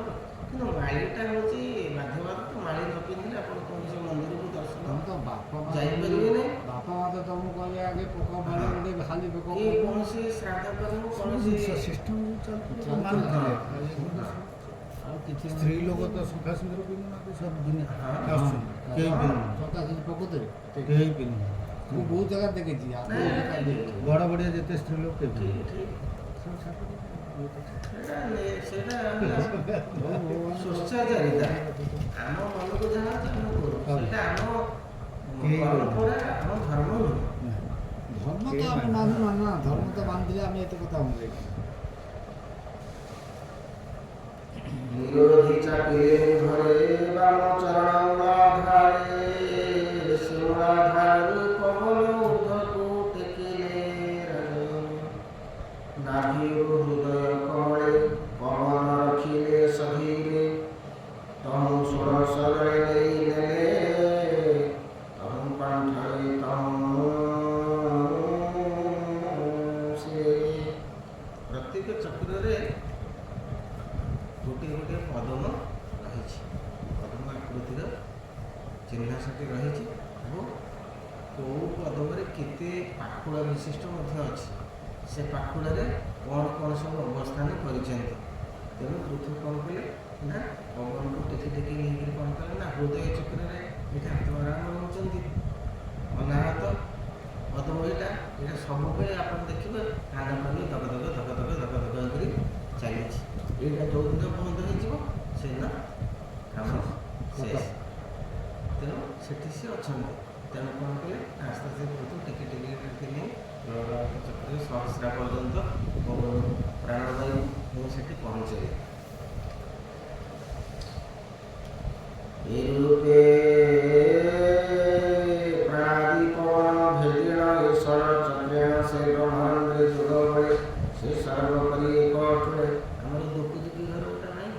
କିନ୍ତୁ ମାଳିଟା ହେଉଛି ବାଧ୍ୟବାଧକ। ମାଳି ନ ପିନ୍ଧିଲେ ଆପଣ କୌଣସି ମନ୍ଦିରକୁ ଦର୍ଶନ ତମେ ତ ବାପା ମା ଯାଇପାରିବେ ନାହିଁ। ବାପା ମା ତ ତମକୁ କହିବେ ଆଗେ ପୋକ ମାରି ଗୋଟେ ଖାଲି ପୋକ କି କୌଣସି ଶ୍ରାଦ୍ଧ କର୍ମ କୌଣସି ସିଷ୍ଟମ ଚାଲୁଛି। ମାନୁଥିଲେ। ଆଉ କିଛି ସ୍ତ୍ରୀ ଲୋକ ତ ସଫା ସୁନ୍ଦର ପିନ୍ଧୁନାହାନ୍ତି, ସବୁ ଦୁନିଆ ହଁ, ଆସୁଛନ୍ତି କେହି ପିନ୍ଧୁନାହାନ୍ତି, ସକା ସେ ପକଉଥିରେ କେହି ପିନ୍ଧୁନାହାନ୍ତି। ମୁଁ ବହୁତ ଜାଗା ଦେଖିଛି ଆପଣ ନାଇଁ, ଏକା ଦେଖିଛି। ବଡ଼ ବଡ଼ିଆ ଯେତେ ସ୍ତ୍ରୀ ଲୋକ କେହି ଠିକ୍ ପିନ୍ଧୁନାହାନ୍ତି। ଠିକ୍ ସେଇଟା ହେଲା ଭଗବାନ ସ୍ୱଚ୍ଛାଚାରିତା। ଆମ ମନକୁ ଯାହା ଅଛି ଆମେ କରୁ, ସେଇଟା ଆମ କେହି ପରମ୍ପରା, ଆମ ଧର୍ମ ନୁହେଁ। ଧର୍ମ ତ ଆମେ ମାନୁ ନା ଧର୍ମ ତ ମାନୁଥିଲେ ଆମେ ଏତେ କଥା ହୁଅନ୍ତେ। ବିରୋଧୀ ଚାପିଲେ ଘରେ ବାମ ଚରଣାଧାରେ ଶିଳାଧାରୁ ପବନ ଉର୍ଦ୍ଧ୍ୱକୁ ଟେକିଲେ ରାଜେ। ନାଭିରୁ ହୃଦୟ କମଳେ ପବନ ରଖିଲେ ସଧୀରେ ତହୁଁ ସୁର ଶରଣେ ନେଇ ନେଲେ ତହୁଁ ପାଣ୍ଠରେ ତହୁଁ ସେ। ପ୍ରତ୍ୟେକ ଚକ୍ରରେ ଗୋଟିଏ ଗୋଟିଏ ପଦମ ରହିଛି, ପଦମ ଆକୃତିର ଚିହ୍ନ ସେଠି ରହିଛି ଏବଂ କେଉଁ ପଦମରେ କେତେ ପାଖୁଡ଼ା ବିଶିଷ୍ଟ ମଧ୍ୟ ଅଛି। ସେ ପାଖୁଡ଼ାରେ କ'ଣ କ'ଣ ସବୁ ଅବସ୍ଥାନ କରିଛନ୍ତି। ତେଣୁ ପୃଥୁ କ'ଣ କଲେ ନା ପବନକୁ ଟେକି ଟେକି ନେଇକରି କ'ଣ କଲେ ନା ହୃଦୟ ଚକ୍ରରେ ଏଠି ଆତ୍ମାରାମ ହେଉଛନ୍ତି। ଅନାହତ ପଦମ ଏଇଟା ସବୁବେଳେ ଆପଣ ଦେଖିବେ କାନ ପାନି ଧକ ଧକ ଧକ ଧକ ଧକ ଧକ କରି ଚାଲିଛି। ଏଇଟା ଯେଉଁଦିନ ବନ୍ଦ ହେଇଯିବ ସେଦିନ କାମ ଶେଷ। ତେଣୁ ସେଠି ସେ ଅଛନ୍ତି। ତେଣୁ କ'ଣ କଲେ ଆସ୍ତେ ଆସ୍ତେ ବହୁତ ଟିକେ ଟିକେ ଟିକେ ନେଇ ଚକ୍ରରେ ସହସ୍ରା ପର୍ଯ୍ୟନ୍ତ ପ୍ରାଣବାୟୁ ମୁଁ ସେଠି ପହଞ୍ଚିଲି। ଏ ରୂପେ ପ୍ରାଣାଦି ପବନ ଭେଦିଣ ଈଶ୍ୱର ଚକ୍ରେଣ ସେ ବ୍ରହ୍ମାଣ୍ଡରେ ଯୋଗ ବଳେ ସେ ସର୍ବ କରି ଏକ ଅଠୁଳେ। ଆମର ଦୁଃଖ ଦୁଃଖୀ ଘର ଗୋଟେ ନାହିଁ,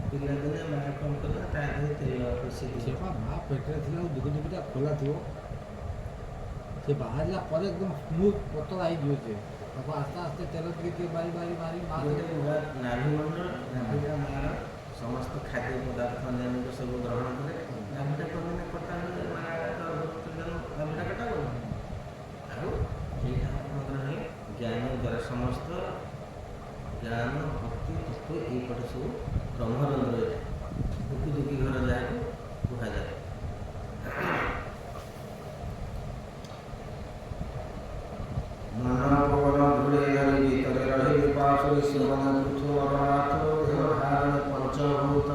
ପିଲାଦିନେ ମାଆ କ'ଣ କଲା ତା ଦେହରେ ତେଲ ପୋଷି ସେ ଦିଏ। ପା ମା ପେଟରେ ଥିଲା ଆଉ ଦୁଃଖ ଦୁଃଖଟା ଖୋଲା ଥିବ ସେ ବାହାରିଲା ପରେ ଏକଦମ ସ୍ମୁଥ ପତଳା ହେଇଯିବ ସେ ତାକୁ ଆସ୍ତେ ଆସ୍ତେ ତେଲ ଟିକେ ଟିକେ ମାରି ମାରି ମାରି ମା ଗୋଟେ ନୂଆ ନାଭିମଣ୍ଡଳ, ନାଭିଟା ମାଆର ସମସ୍ତ ଖାଦ୍ୟ ପଦାର୍ଥ ଅନ୍ୟାନ୍ୟ ସବୁ ଗ୍ରହଣ କରେ। ନାଭିଟା କରିଦିନେ କଟା ହେଲେ ମାଆ ନାଭିଟା କଟା ହବ। ଆଉ ଏଇଟା ଆପଣଙ୍କର ହେଲେ ଜ୍ଞାନ ଦ୍ୱାରା ସମସ୍ତ ଜ୍ଞାନ ଭକ୍ତି ତତ୍ତ୍ୱ ଏଇପଟେ ସବୁ ବ୍ରହ୍ମରନ୍ଧ୍ର ଏଇଟା ଦୁଃଖୀ ଦୁଃଖୀ ଘର ଯାହାକୁ କୁହାଯାଏ। ମନ ପବନ ଧୂଳେ ଧରି ଭିତରେ ରହିଲେ ପାଶୁରୀ ଶିବନ ପୃଥୁ ଅରନାଥ ଦେହ ଧାରଣ ପଞ୍ଚଭୂତ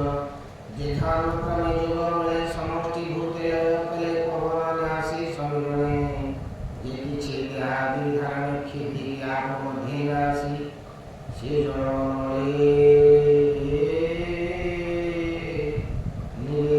ଯେଥାନୁକ ନିଯୋଗ ମିଳେ ସମଷ୍ଟି ଭୂତେ କଲେ ପବନ ନାସି ସମୀରଣେ ଯେ କିଛି ଦେହାଦି ଧାରଣ କ୍ଷିତି ଆପ ମଧ୍ୟ ଆସି ସେ ଜଳ ନଳେ ନିରେ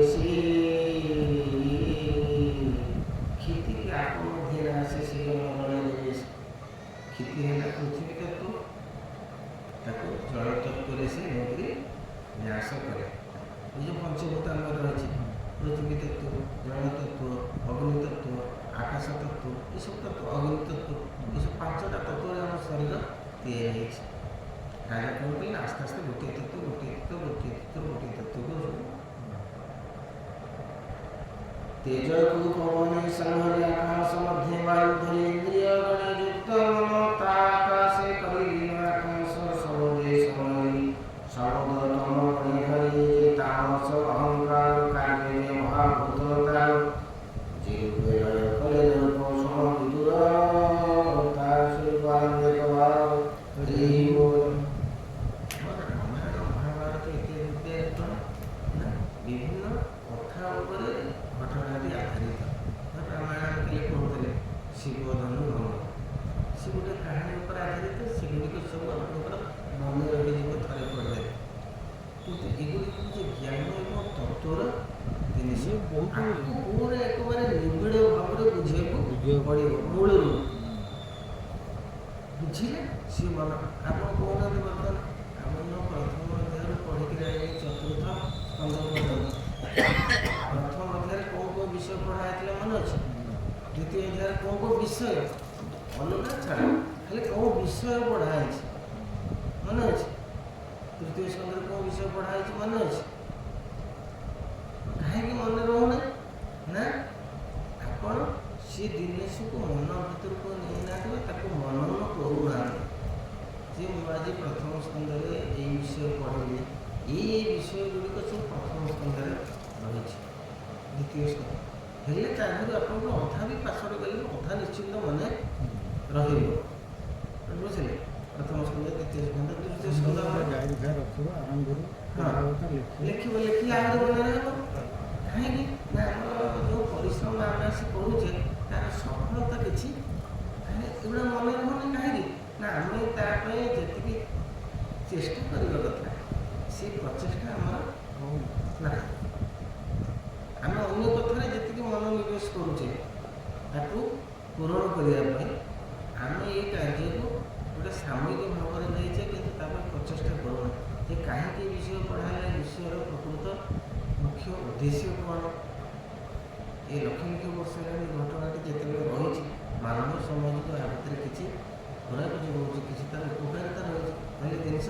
ଜଳ ତତ୍ତ୍ୱ, ଅଗ୍ନି ତତ୍ତ୍ୱ, ଆକାଶ ତତ୍ତ୍ୱ, ଏସବୁ ତତ୍ତ୍ୱ, ଅଗ୍ନି ତତ୍ତ୍ୱ, ଏସବୁ 5ଟା ତତ୍ତ୍ୱରେ ଆମ ଶରୀର ତିଆରି ହେଇଛି। ରାଜା କ'ଣ କଲେ ଆସ୍ତେ ଆସ୍ତେ ଗୋଟିଏ ତତ୍ତ୍ୱ ତତ୍ତ୍ୱକୁ ତେଜକୁ ପବନେ ସଂହରି ଆକାଶ ମଧ୍ୟେ ବାୟୁ ଧରି ଇନ୍ଦ୍ରିୟ ଗଣି ଯୁକ୍ତ ମନ ତା ଆକାଶେ କରିଲି ଆକାଶ ସବଦେ ସମରି ସମୁଦ୍ର ତମ ଗଣି ଧରି ତାମସ ଅହଙ୍କାର କାର୍ଯ୍ୟ ମହାଭୂତ जीवे करे को सम विदुर तासु पारंदे कवार रीवो रामायण महाभारत इत्यादि विभिन्न कथा उपरे घटनाटी आधारित। रामायण के कहते शिव धनु सी गोटे कहानी पर आधारित सेगुड़ी सब आपंकर मन रही थे पढ़े किंतु एगुड़ी हूँ ज्ञान एवं तत्वर जिनिस पूरा एक निबिड़ भाव में बुझे पड़ो मूल बुझे सी मन आप कहना बर्तमान आम प्रथम अध्याय पढ़ी चतुर्थ प्रथम अध्याय कौन कौन विषय पढ़ाई मन अच्छे द्वितीय अध्याय कौन कौन विषय अलग छाड़ खाली कौन विषय पढ़ाई मन अच्छे तृतीय स्कंद कौन विषय पढ़ाई मन अच्छे कहीं मन रोना ना आपण सी जिनिस को मन भर को नहीं मनन करूना जे आज प्रथम स्कंद ये विषय पढ़े ये विषय गुड़िक सब प्रथम स्कंद रही द्वितीय स्कंद हेल्ले ताहू आप अधा भी पासर गले अधा निश्चिंत मन रुझे प्रथम स्कंद द्वितीय स्कंद तृतीय स्कंद डायरी फायर रखो आरंभ करो लिख लिखिले आगे बना कहीं ना जो परिश्रम आम आसी करुचे तार सफलता किसी एगुड़ा मन रहुनि कहीं ना आम जी चेष्टा करवा कथा से प्रचेषा आम ना आम अन्य कथार जी मनोनिवेश करुचे पूरण करने आम ये कार्य को गोटे सामूहिक भाव में नहीं कि प्रचेषा करूना ये कहीं विषय पढ़ाला विषय प्रकृत मुख्य उद्देश्य कौन ये लक्ष लक्ष वर्ष घटनाटी जिते रही मानव समाज को या भितर किसी खराब जो रोचे किसी तार उपकारिता रही पहले जिनस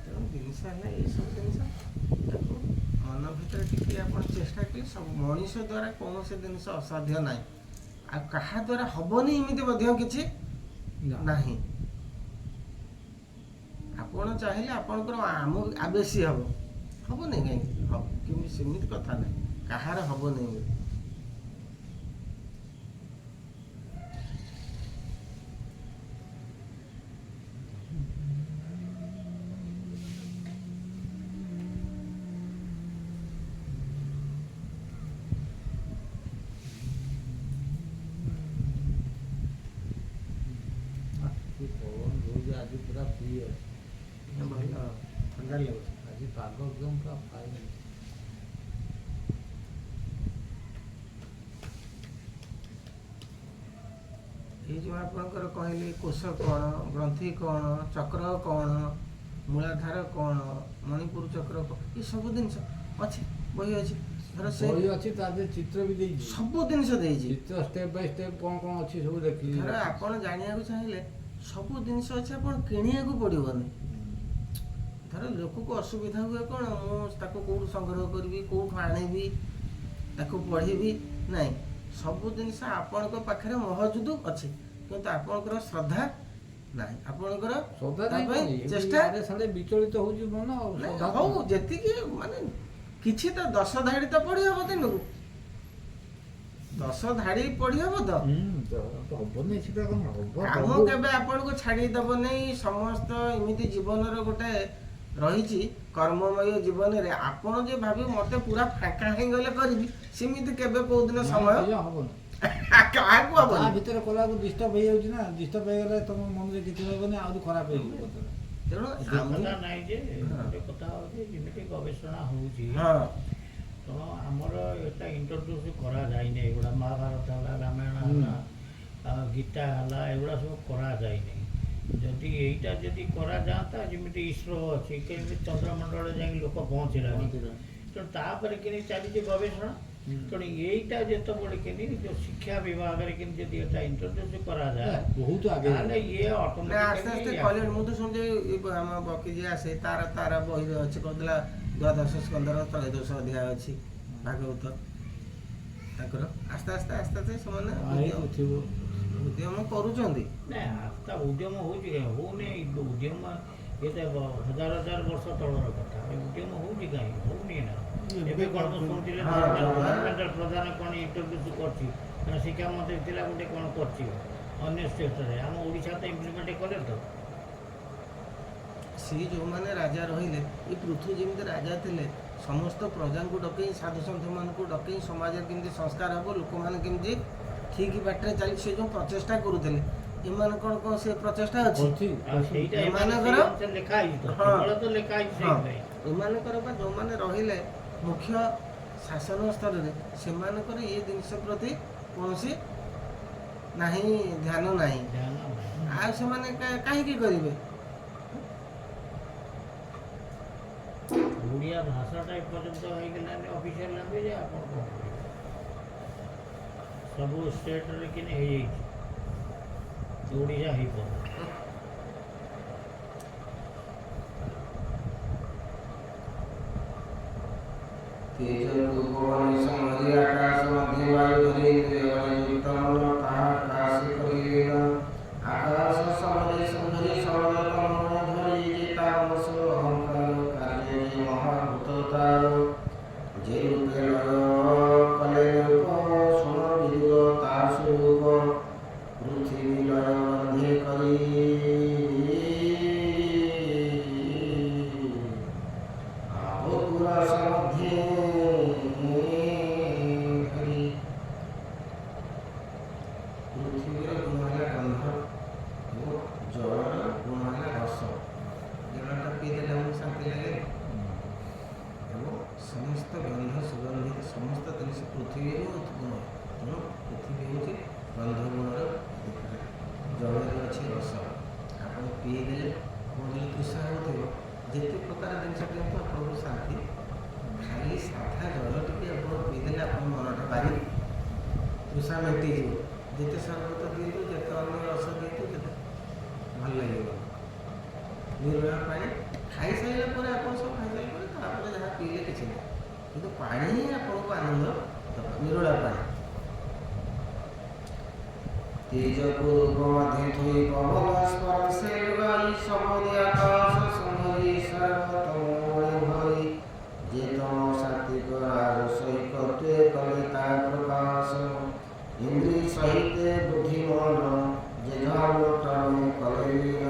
तेणु जिनस है ये सब जिन मन भर टी आप चेष्टा कले सब मनीष द्वारा कौन से जिन असाध्य ना आ क्या द्वारा हेनी इमती किसी ना आपण चाहिए आपंकर आम आवेशी हम हम नहीं कहीं हम कि सेमती कथा ना कहार हम नहीं आज पूरा फ्री है ठंडा लगे आज पाग एकदम पूरा फाइन ये जो आपंकर कहले कोश कौन ग्रंथि कौन चक्र कौन मूलाधार कौन मणिपुर चक्र ये सब जिन अच्छे बही अच्छी धर से बही अच्छी चित्र भी देइछि सब जिन चित्र स्टेप बाय स्टेप कौन कौन अच्छी सब देखि धर आपण जानिया चाहिए सब जिन अच्छे आप किणिया पड़ोनी धर लोक को असुविधा हुए कौन मुझे कौट संग्रह करी कौट आनी पढ़ी ना सब जिन आपण पाखे महजूद अच्छे किंतु आपणकर श्रद्धा ना आपणकर चेष्टा विचलित हो मन हो जी माने किसी तो 10 धाड़ी तो पढ़ी हम दिन को 10 धाड़ी पढ़ी हम तो काम केबे आपन को छाड़ी दब नहीं समस्त इमिति जीवन गोटे रही कर्ममय जीवन रे आपण जे भाभी मते पूरा फाका हे गले करबी सिमिति केबे को दिन समय का को अब भीतर कोला को डिस्टर्ब हो जाउची ना डिस्टर्ब हो गले तुम मन रे किछि होबनी आ खराब हो जाबो तेणु हमरा नाही जे गोटे कथा होची जिमिति गवेषणा होची हां तो आमर एटा इंट्रोड्यूस करा जाय नै एगुडा महाभारत हला रामायण हला गीता हला एगुडा सब करा जाय नै जदि करा जाता जमी इसरो अच्छी चंद्रमंडल जाए लोक पहुँचला ତେଣୁ ତାପରେ କିନି ଚାଲିଛି ଗବେଷଣା। ତେଣୁ ଏଇଟା ଯେତେବେଳେ କିନି ଯେଉଁ ଶିକ୍ଷା ବିଭାଗରେ କିନି ଯଦି ଏଟା ଇଣ୍ଟ୍ରୋଡ୍ୟୁସ୍ କରାଯାଏ ବହୁତ ଆଗେ ତାହେଲେ ଇଏ ନା ଆସ୍ତେ ଆସ୍ତେ ଅଟୋମେଟିକାଲି କଲେଣି। ମୁଁ ତ ଶୁଣିଛି ଆମ ବକି ଯିଏ ଆସେ ତାର ବହିରେ ଅଛି, କହୁଥିଲା ଦ୍ୱାଦଶ ସ୍କନ୍ଧର ତ୍ରୟୋଦଶ ଅଧ୍ୟାୟ ଅଛି ଭାଗବତ ତାଙ୍କର। ଆସ୍ତେ ଆସ୍ତେ ସେମାନେ ଥିବ। ଉଦ୍ୟମ କରୁଛନ୍ତି। ନା ତା ଉଦ୍ୟମ ହେଉଛି କାହିଁ ହଉନି? ଉଦ୍ୟମ ଏତେ ହଜାର ହଜାର ବର୍ଷ ତଳର କଥା, ଏ ଉଦ୍ୟମ ହେଉଛି କାହିଁକି? ହଉନି ନା। ଏବେ କ'ଣ ମୁଁ ଶୁଣୁଥିଲି ଧର୍ମେନ୍ଦ୍ର ପ୍ରଧାନ କ'ଣ ଇଣ୍ଟ୍ରୋଡ୍ୟୁସ୍ କରିଛି, ମାନେ ଶିକ୍ଷା ମନ୍ତ୍ରୀ ଥିଲା ଗୋଟେ କ'ଣ କରିଛି ଅନ୍ୟ ଷ୍ଟେଟ୍ରେ, ଆମ ଓଡ଼ିଶା ତ ଇମ୍ପ୍ଲିମେଣ୍ଟ କଲେ ତ। ସିଏ ଯେଉଁମାନେ ରାଜା ରହିଲେ, ଏ ପୃଥ୍ୱୀ ଯେମିତି ରାଜା ଥିଲେ ସମସ୍ତ ପ୍ରଜାଙ୍କୁ ଡକେଇ ସାଧୁସନ୍ଥମାନଙ୍କୁ ଡକେଇ ସମାଜରେ କେମିତି ସଂସ୍କାର ହେବ, ଲୋକମାନେ କେମିତି ଠିକ୍ ବାଟରେ ଚାଲି ସେ ଯେଉଁ ପ୍ରଚେଷ୍ଟା କରୁଥିଲେ, ଏମାନଙ୍କର କ'ଣ ସେ ପ୍ରଚେଷ୍ଟା ଅଛି? ଆଉ ସେଇଟା ଏମାନଙ୍କର ଲେଖା ହେଇଛି ତ, ହଁ। କେବଳ ତ ଲେଖା ହେଇଛି ସେଇଥିପାଇଁ। ଏମାନଙ୍କର ବା ଯେଉଁମାନେ ରହିଲେ ମୁଖ୍ୟ ଶାସନ ସ୍ତରରେ, ସେମାନଙ୍କର ଏ ଜିନିଷ ପ୍ରତି କୌଣସି ନାହିଁ, ଧ୍ୟାନ ନାହିଁ। ଧ୍ୟାନ ନାହିଁ। ଆଉ ସେମାନେ କାହିଁକି କରିବେ? ଓଡ଼ିଆ ଭାଷାଟା ଏପର୍ଯ୍ୟନ୍ତ ହେଇଗଲାନି ଅଫିସିଆଲ ଲାଙ୍ଗୁଏଜ୍, ଆପଣ କ'ଣ କରିବେ? ସବୁ ଷ୍ଟେଟ୍ରେ କିନି ହେଇଯାଇଛି, ଓଡ଼ିଶା ହେଇପାରୁନି। ତେଜ ଭୁବନ ସମରି ଆକାଶ ମଧ୍ୟ ବାୟୁ ଧରି ଉତ୍ତମ ତାହା ଆକାଶ କରିଲେନ। ଆକାଶ ସମରି ସୁନ୍ଦରୀ ସମର ତମନ ଧରି ଯେ ତାମସ ଅହଙ୍କାର କାର୍ଯ୍ୟ ଯେ ମହାଭୂତ ତାର ଯେ ରୂପେ ଲୟ କଲେ ରୂପ ଶୁଣ ବିଦୁର ତା ସ୍ୱରୂପ ପୃଥିବୀ ଲୟ ବନ୍ଧେ କରି ପୁରୁଷ ମଧ୍ୟ ଧରି। ପୃଥିବୀର ଗୁଣ ହେଲା ଗନ୍ଧ ଏବଂ ଜଳର ଗୁଣ ହେଲା ରସ। ଜଳଟା ପିଇଦେଲେ ଆମକୁ ଶାନ୍ତି ଲାଗେ ଏବଂ ସମସ୍ତ ଗନ୍ଧ ସୁଗନ୍ଧିତ ସମସ୍ତ ଜିନିଷ ପୃଥିବୀରୁ ଉତ୍ପନ୍ନ। ତେଣୁ ପୃଥିବୀ ହେଉଛି ଗନ୍ଧ ଗୁଣର ଅଧିକାର। ଜଳରେ ଅଛି ରସ। ଆପଣ ପିଇଦେଲେ କୌଣସି ତୃଷା ହେଉଥିବ, ଯେତେ ପ୍ରକାର ଜିନିଷ ପିଅନ୍ତୁ ଆପଣଙ୍କୁ ଶାନ୍ତି। ଖାଲି ସାଧା ଜଳ ଟିକେ ଆପଣ ପିଇଦେଲେ ଆପଣଙ୍କ ମନଟା ଭାରି ତୃଷା ମେଣ୍ଟିଯିବ। ଯେତେ ସରବତ ଦିଅନ୍ତୁ, ଯେତେ ଅନ୍ୟ ରସ ଦିଅନ୍ତୁ, ଯେତେ ଭଲ ଲାଗିବ। ନିରୋଳା ପାଣି ଖାଇସାରିଲା ପରେ, ଆପଣ ସବୁ ଖାଇସାରିଲା ପରେ ତାପରେ ଯାହା ପିଇଲେ କିଛି ନାହିଁ, କିନ୍ତୁ ପାଣି ହିଁ ଆପଣଙ୍କୁ ଆନନ୍ଦ ଦେବ। ନିରୋଳା ପାଣି। ତେଜକୁ ରୂପ ମଧ୍ୟ ଥୋଇ ପବନ ସ୍ପର୍ଶେ ଲଗାଇ ସମରି ଆକାଶ ସୁନ୍ଦରୀ ସର୍ବତମଣି ଭରି ଯେ ତମ ସାତ୍ୱିକ ରାଜସୈକତ୍ୱେ କଲେ ତା ପ୍ରକାଶ ଇନ୍ଦ୍ରି ସହିତେ ବୁଦ୍ଧିମନ ଯେ ଧର୍ମ କ୍ରମେ କଲେ ଲୀନ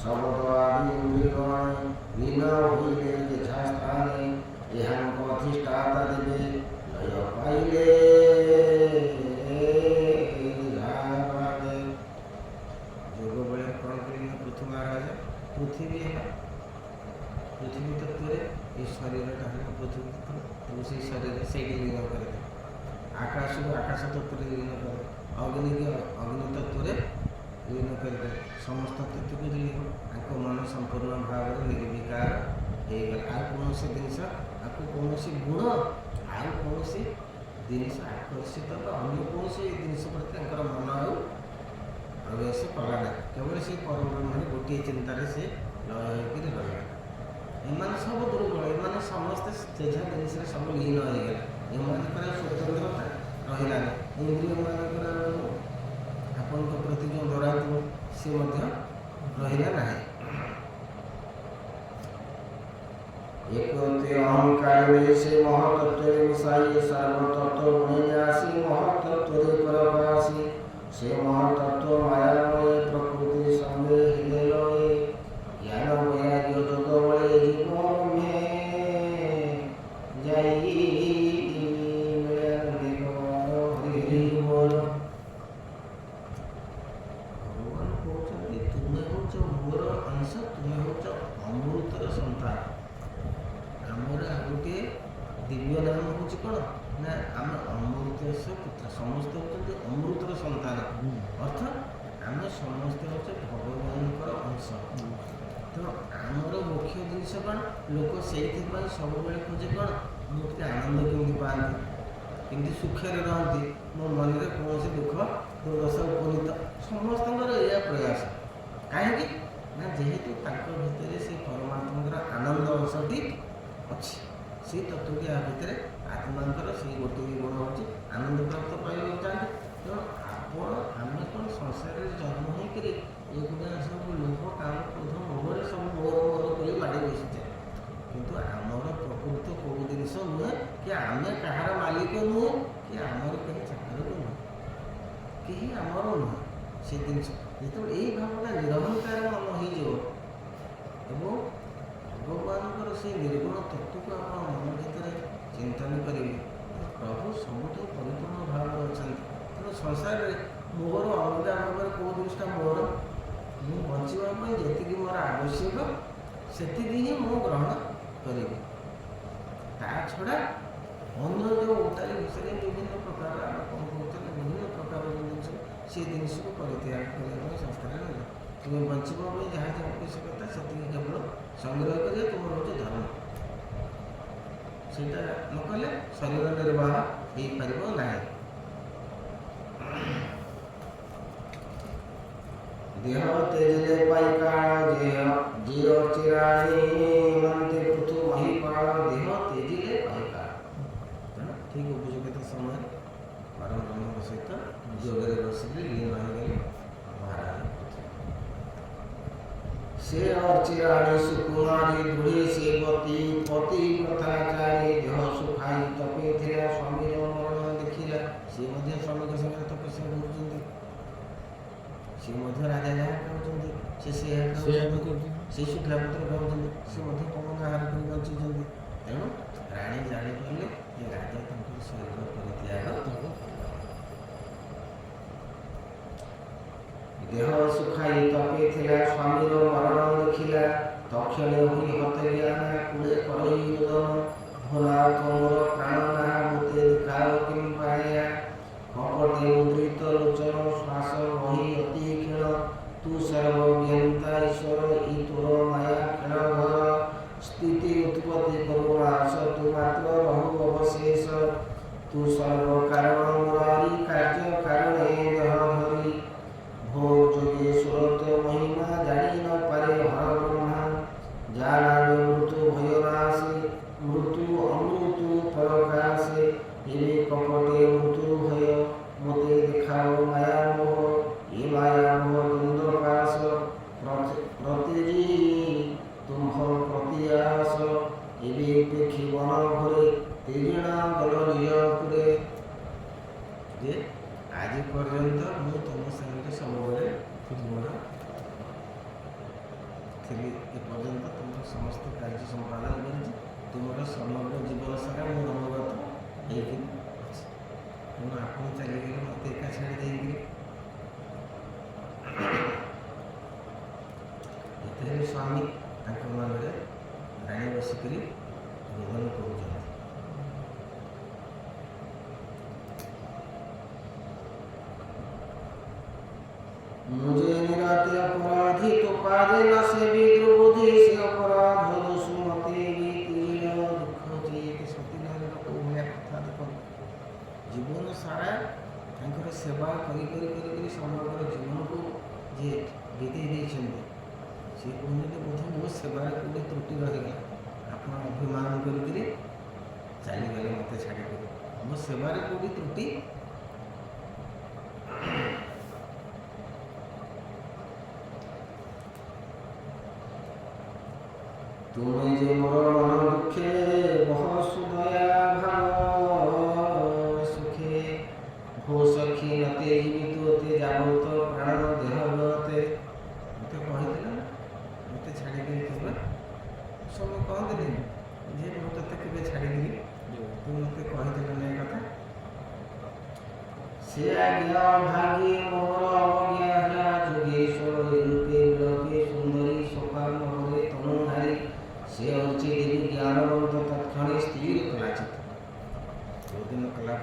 ଶବଦ ଆଦି ଇନ୍ଦ୍ରିଗଣ ଲୀନ ହୋଇଲେ ଯେଝା ସ୍ଥାନେ ଏହାଙ୍କ ଅଧିଷ୍ଠାତା ଦେବେ ଲୟ ପାଇଲେ। ଯୋଗ ବେଳେ କ'ଣ କରିଲେ? ପୃଥ୍ୱୀ ମହାରାଜା ପୃଥିବୀ ହେଲା ପୃଥିବୀ ତତ୍ତ୍ୱରେ, ଏ ଶରୀରଟା ହେଲା ପୃଥିବୀ ତତ୍ତ୍ୱ, ତେଣୁ ସେଇ ଶରୀରରେ ସେଇଠି ଲୀନ କରିଦେବେ। ଆକାଶକୁ ଆକାଶ ତତ୍ତ୍ୱରେ ଲୀନ କରିଦେବେ, ଅଗ୍ନିକି ଅଗ୍ନି ତତ୍ତ୍ୱରେ ଲୀନ କରିଦେବେ। ସମସ୍ତ ତତ୍ତ୍ୱକୁ ଲୀନ, ତାଙ୍କ ମନ ସମ୍ପୂର୍ଣ୍ଣ ଭାବରେ ନିର୍ବିକାର ହେଇଗଲା। ଆଉ କୌଣସି ଜିନିଷ, ଆକୁ କୌଣସି ଗୁଣ, ଆଉ କୌଣସି ଜିନିଷ ଆକର୍ଷିତ ବା ଅନ୍ୟ କୌଣସି ଜିନିଷ ପ୍ରତି ତାଙ୍କର ମନ ଆଉ ପ୍ରବେଶ କଲା ନାହିଁ। କେବଳ ସେ ପରବ୍ରହ୍ମରେ ଗୋଟିଏ ଚିନ୍ତାରେ ସେ ଲୟ ହୋଇକରି ରହିଲା। ଏମାନେ ସବୁ ଦୁର୍ବଳ, ଏମାନେ ସମସ୍ତେ ଯେଝା ଜିନିଷରେ ସବୁ ଲୀନ ହୋଇଗଲେ। ଏମାନଙ୍କର ସ୍ୱତନ୍ତ୍ରତା ରହିଲା ନାହିଁ। ଇନ୍ଦ୍ରିୟମାନଙ୍କର ଆପଣଙ୍କ ପ୍ରତି ଯେଉଁ ଧରାତ୍ମ ସେ ମଧ୍ୟ ରହିଲା ନାହିଁ। ଏକତେ ଅହଙ୍କାରରେ ସେ ମହତତ୍ୱରେ ମିଶାଇ ସର୍ବତତ୍ୱ ଗୁଣରେ ଆସି ମହତତ୍ୱରେ ପରବାସି ସେ ମହତତ୍ୱ ମାୟାମୟ ପ୍ରକୃତି ସଙ୍ଗେ ହେଲେ ଲଏ ଜ୍ଞାନ ବୈରାଗ୍ୟ ଯୋଗ ବଳେ ଜୀବନେ ଯାଇ ଭଗବାନ କହୁଛନ୍ତି, ତୁମେ ହେଉଛ ମୋର ଅଂଶ, ତୁମେ ହେଉଛ ଅମୃତର ସନ୍ତାନ। ଆମର ଆଉ ଗୋଟିଏ ଦିବ୍ୟ ନାମ ହେଉଛି କ'ଣ ନା ଆମେ ଅମୃତସ୍ୟ ପୁତ୍ର। ସମସ୍ତେ ହେଉଛନ୍ତି ଅମୃତର ସନ୍ତାନ, ଅର୍ଥାତ୍ ଆମେ ସମସ୍ତେ ହେଉଛେ ଭଗବାନଙ୍କର ଅଂଶ। ତେଣୁ ଆମର ମୁଖ୍ୟ ଜିନିଷ କ'ଣ? ଲୋକ ସେଇଥିପାଇଁ ସବୁବେଳେ ଖୋଜେ କ'ଣ? ଆନନ୍ଦ କେମିତି ପାଆନ୍ତି, କେମିତି ସୁଖରେ ରହନ୍ତି, ମୋ ମନରେ କୌଣସି ଦୁଃଖ ଦୁର୍ଦଶା ଉପନୀତ। ସମସ୍ତଙ୍କର ଏଇଆ ପ୍ରୟାସ। କାହିଁକି ନା ଯେହେତୁ ତାଙ୍କ ଭିତରେ ସେ ପରମାତ୍ମାଙ୍କର ଆନନ୍ଦ ଅଂଶଟି ଅଛି, ସେଇ ତତ୍ତ୍ୱଟି ଆ ଭିତରେ ଆତ୍ମାଙ୍କର ସେଇ ଗୋଟିଏ ଗୁଣ ହେଉଛି ଆନନ୍ଦ ପ୍ରାପ୍ତ ପାଇବାକୁ ଚାହାନ୍ତି। ତେଣୁ ଆମେ କ'ଣ ସଂସାରରେ ଜନ୍ମ ହୋଇକରି ଏଗୁଡ଼ା ସବୁ ଲୋଭ କାମ କ୍ରୋଧ ମୋହରେ ସବୁ ମୋର କରି ମାଡ଼ି ବସିଛେ। କିନ୍ତୁ ଆମର ପ୍ରକୃତ କେଉଁ ଜିନିଷ ନୁହେଁ କି ଆମେ କାହାର ମାଲିକ ନୁହେଁ କି ଆମର କେହି ଚାକର ନୁହେଁ, କେହି ଆମର ନୁହେଁ। ସେ ଜିନିଷ ଯେତେବେଳେ ଏଇ ଭାବନା ନିରହଂକାର ମନ ହେଇଯିବ ଏବଂ ଭଗବାନଙ୍କର ସେଇ ନିର୍ଗୁଣ ତତ୍ତ୍ୱକୁ ଆପଣ ମନ ଭିତରେ ଚିନ୍ତନ କରିବେ, ପ୍ରଭୁ ସବୁଠୁ ପରିପୂର୍ଣ୍ଣ ଭାବରେ ଅଛନ୍ତି। ତେଣୁ ସଂସାରରେ ମୋର ଅଲଗା ଭାବରେ କେଉଁ ଜିନିଷଟା ମୋର, ମୁଁ ବଞ୍ଚିବା ପାଇଁ ଯେତିକି ମୋର ଆବଶ୍ୟକ ସେତିକି ହିଁ ମୁଁ ଗ୍ରହଣ କରିବି। ତା ଛଡ଼ା ଅନ୍ୟ ଯେଉଁ ଉତାରି ବିଷୟରେ ବିଭିନ୍ନ ପ୍ରକାର ଆମେ କ'ଣ କହୁଥିଲେ ବିଭିନ୍ନ ପ୍ରକାର ଜିନିଷ ସେ ଜିନିଷକୁ ପରିତ୍ୟାଗ କରିବା ପାଇଁ ସଂସ୍ଥାରେ ରହିଲା। ତୁମେ ବଞ୍ଚିବା ପାଇଁ ଯାହା ଯାହା ଆବଶ୍ୟକତା ସେତିକି କେବଳ ସଂଗ୍ରହ କରିବା ତୁମର ହେଉଛି ଧର୍ମ। ସେଇଟା ନ କଲେ ଶରୀର ନିର୍ବାହ ହେଇପାରିବ ନାହିଁ। ଦେହ ତେଜଲେ ପାଇକାଳ ଜିଅ ଚିରାଣି ମନ୍ତେ ପୃଥୁ ମହିପାଳ ଦେହ ତେଜିଲେ ପାଇକାଳ। ତେଣୁ ଠିକ୍ ଉପଯୋଗିତା ସମୟରେ ପରବ୍ରହ୍ମଙ୍କ ସହିତ ଯୋଗରେ ବସିକି ଲୀନ ହୋଇଗଲେ ମହାରାଜ। ସେ ଅଚିରାଣି ସୁକୁମାରୀ ଦୃଢ଼ୀ ସେବତୀ ପତି ପ୍ରଥାଚାରୀ ଦେହ ସୁଖାଇ ତପେ ଥିଲା ସ୍ୱାମୀର ମରଣ ଦେଖିଲା। ସେ ମଧ୍ୟ ସ୍ୱାମୀଙ୍କ ସାଙ୍ଗରେ ତପସ୍ୟା କରୁଛନ୍ତି, ସେ ମଧ୍ୟ ରାଜା ଯାହା ଖାଉଛନ୍ତି ସେ ଖାଉଛନ୍ତି, ସେ ଶୁଖିଲା ପତ୍ର ଖାଉଛନ୍ତି, ସେ ମଧ୍ୟ ପବନ ଆହାର କରି ବଞ୍ଚିଛନ୍ତି। ତେଣୁ ରାଣୀ ଜାଣିପାରିଲେ ଯେ ରାଜା ତାଙ୍କର ଶରୀର ପରିତ୍ୟାଗ ଦେହ ସୁଖାଇ ତପେ ଥିଲା ସ୍ୱାମୀର ମରଣ ଦେଖିଲା। ତକ୍ଷଣେ ହୋଇ ହତେ ଜ୍ଞାନ କୁଳେ କରଇ ରୋଦନ ଭୋଲା ତମର ପ୍ରାଣ ନାହା ମୋତେ ଦେଖାଅ କେଉଁ ପାୟା। କପଟେ ମୁଦ୍ରିତ ଲୋଚନ ଶ୍ୱାସ ବହି ଅତି କ୍ଷୀଣ ତୁ ସର୍ବଜ୍ଞାତା ଈଶ୍ୱର ଇ ତୋର ମାୟା ଖେଳ ଘର ସ୍ଥିତି ଉତ୍ପତ୍ତି କରୁଣାସ ତୁ ମାତ୍ର ରହୁ ଅବଶେଷ। ତୁ ସର୍ବ କାରଣ ମୁରାରି କାର୍ଯ୍ୟ କାରଣେ ଦେହ ଧରି ଭୋ ଯୋଗେଶ୍ୱର ତୋ ମହିମା ଜାଣି ନ ପାରେ ହର ବ୍ରହ୍ମା। ଜାଣାବେ ମୃତ୍ୟୁ ଭୟ ନାଶେ ମୃତ୍ୟୁ ଅମୃତ୍ୟୁ ପରକାଶେ ଏବେ କପଟେ ମୃତ୍ୟୁ ଭୟ ମୋତେ ଦେଖାଅ ମାୟା ମୋହ ଏ ମାୟା ମୋହ ଦ୍ୱନ୍ଦ୍ୱ ପାଶ ପ୍ରତେଜି ତୁମ୍ଭ ପ୍ରତିଆସ ଏବେ ଦେଖି ବନ ଘରେ ତେଜିଣା ଗଲ ନିଜ ପୁରେ। ଯେ ଆଜି ପର୍ଯ୍ୟନ୍ତ ମୁଁ ତୁମ ସାଙ୍ଗରେ ସବୁବେଳେ ମୋର ଥିଲି, ଏପର୍ଯ୍ୟନ୍ତ ତୁମର ସମସ୍ତ କାର୍ଯ୍ୟ ସମ୍ପାଦନ କରିଛି, ତୁମର ସମଗ୍ର ଜୀବନ ସାରା ମୁଁ ଅନୁଗତ ହେଇକି ଅଛି। ତେଣୁ ଆପଣ ଚାଲିଗଲେ ମୋତେ ଏକା ଛାଡ଼ି ଦେଇକିରି ଯେତେବେଳେ ସ୍ୱାମୀ ତାଙ୍କ ମନରେ ରାଣୀ ବସିକରି ରୋଦନ କରୁଛନ୍ତି। मुझे निराते अपराधी तो पादे न से भी द्रुबुद्धि से अपराध दोषु मते भी तीर दुख चाहिए कि सती नारी को भया कथा देखो जीवन सारा तांकर सेवा करी समग्र जीवन को जे बीते देछन्ते से कहते बोध मो सेवा कोई त्रुटि रहीगला आपण अभिमान करी चली गले मत छाड़ी मो सेवार कोई त्रुटि तुम्हें जे मोर मन दुखे बहुत सुदया भाव सुखे भो सखी नते जीवित होते जाबत प्राण देह गते मते कहिदिला मते छाड़ी के केबे सब कहते जे मो तते केबे छाड़ी दी तू मते कहिदिला नै कथा से आज्ञा भागी मोर अवज्ञा हला जोगेश्वर रूपे विलोके सुंदरी सोका मोरे तनुहारी से अर्चे देवी ज्ञानवंत तत्क्षणे स्थिर कला चित्त योजन कला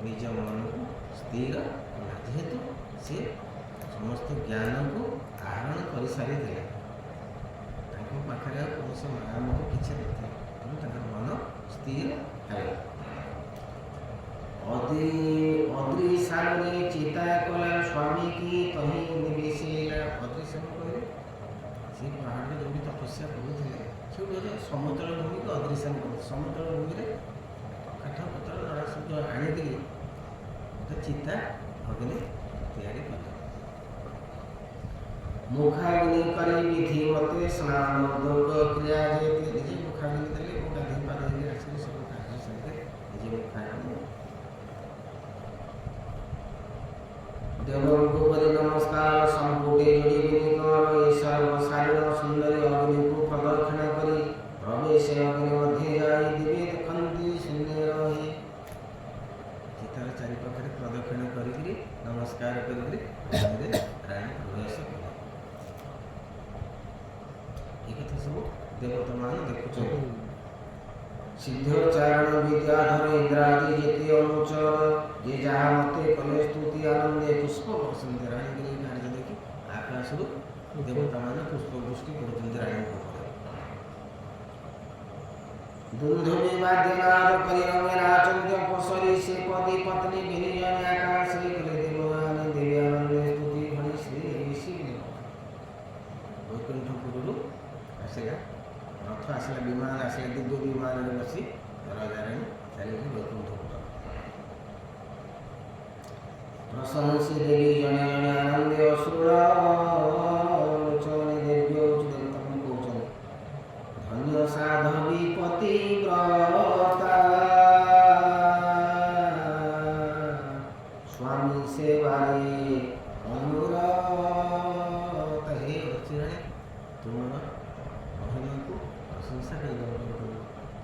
निज मन को स्थिर कला जेहेतु से समस्त ज्ञान को आहरण कर सारी पाखे कौन माया मोह किसी नहीं तेणु मन ସ୍ଥିର ହେଲା। ଅଦ୍ରିଶାନରେ ଚିତା କଲା ସ୍ୱାମୀ କି ତହିଁ ନିବେଶିଲା। ଅଦ୍ରିଶାନ କହିଲେ ସେ ପାହାଡ଼ରେ ଯେଉଁଠି ତପସ୍ୟା କରୁଥିଲେ ସେଠି ଗୋଟେ ସମତଳ ଭୂମିକୁ ଅଦ୍ରିଶାନ କରୁଥିଲେ। ସମତଳ ଭୂମିରେ କାଠ ପତ୍ର ନଡ଼ା ସବୁ ଆଣିକିରି ଗୋଟେ ଚିତା ଅଗ୍ନି ତିଆରି କଲେ। ମୁଖାଗ୍ନି କରି ବିଧି ମତେ ସ୍ନାନ ଉଦ୍ୟୋଗ କ୍ରିୟା ଯେତେ ନିଜେ ମୁଖାଗ୍ନି ଦେଲେ ଏବଂ ଗାଧୋଇ ପାଧୋଇକି ଆସିଲେ ସବୁ କାର୍ଯ୍ୟ ସାରିଲେ ନିଜେ ମୁଖାଗ୍ନି ଦେବଙ୍କୁ କରି ନମସ୍କାର ସମ୍ପୁଟେ ଯୋଡ଼ି ବିନିକର ଏ ସର୍ବସାରୀର ସୁନ୍ଦରୀ ଅଗ୍ନିକୁ ପ୍ରଦକ୍ଷିଣ କରି ପ୍ରବେଶ ଅଗ୍ନି ମଧ୍ୟରେ ଯାଇ ଦିବେ ଦେଖନ୍ତି ଶୂନ୍ୟ ରହି। ଚିତାର ଚାରି ପାଖରେ ପ୍ରଦକ୍ଷିଣ କରିକିରି ନମସ୍କାର କରିକିରି ଅଗ୍ନିରେ ରାଣୀ ପ୍ରବେଶ କଲେ। ଏ କଥା ସବୁ ଦେବତାମାନେ ଦେଖୁଛନ୍ତି। ସିଦ୍ଧଚାରଣ ବିଦ୍ୟାଧର ଇନ୍ଦ୍ରାଦି ଯେତେ ଅନୁଚର ଯେ ଯାହା ମତେ କଲେ ସ୍ତୁତି ଆନନ୍ଦେ ପୁଷ୍ପ ବର୍ଷନ୍ତି। ରାଣୀଙ୍କର ଏହି କାର୍ଯ୍ୟ ଦେଖି ଆକାଶରୁ ଦେବତାମାନେ ପୁଷ୍ପ ବୃଷ୍ଟି କରୁଛନ୍ତି ରାଣୀଙ୍କ ଉପରେ। ଦୁନ୍ଦୁଭି ବାଦ୍ୟନାଦ କରି ରଙ୍ଗେ ନାଚନ୍ତି ଅପସରି ସେ ପଦି ପତ୍ନୀ ବିନିଜନ ଆକାଶେ କଲେ ଦେବମାନେ ଦେବୀ ଆନନ୍ଦେ ସ୍ତୁତି ଭଳି ଶ୍ରୀ ଋଷି ବୈକୁଣ୍ଠପୁରରୁ ଆସିଲା ରଥ ଆସିଲା, ବିମାନ ଆସିଲା, ଦିବ୍ୟ ବିମାନରେ ବସି ରାଜାରାଣୀ ଚାଲିଲେ ବୈକୁଣ୍ଠପୁର। ପ୍ରଶଂସି ଦେବୀ ଜଣେ ଜଣେ ଆନନ୍ଦେ ଅସୁର ଲୋଚନେ ଦେବ୍ୟ ଦେବତାମାନେ କହୁଛନ୍ତି ଧନ୍ୟ ସାଧବୀ ପତିବ୍ରତା ସ୍ୱାମୀ ସେବାରେ ଅନୁରତ। ହେ ରଚିରାଣୀ ତୁମର ମହିମାକୁ ପ୍ରଶଂସା କରିବା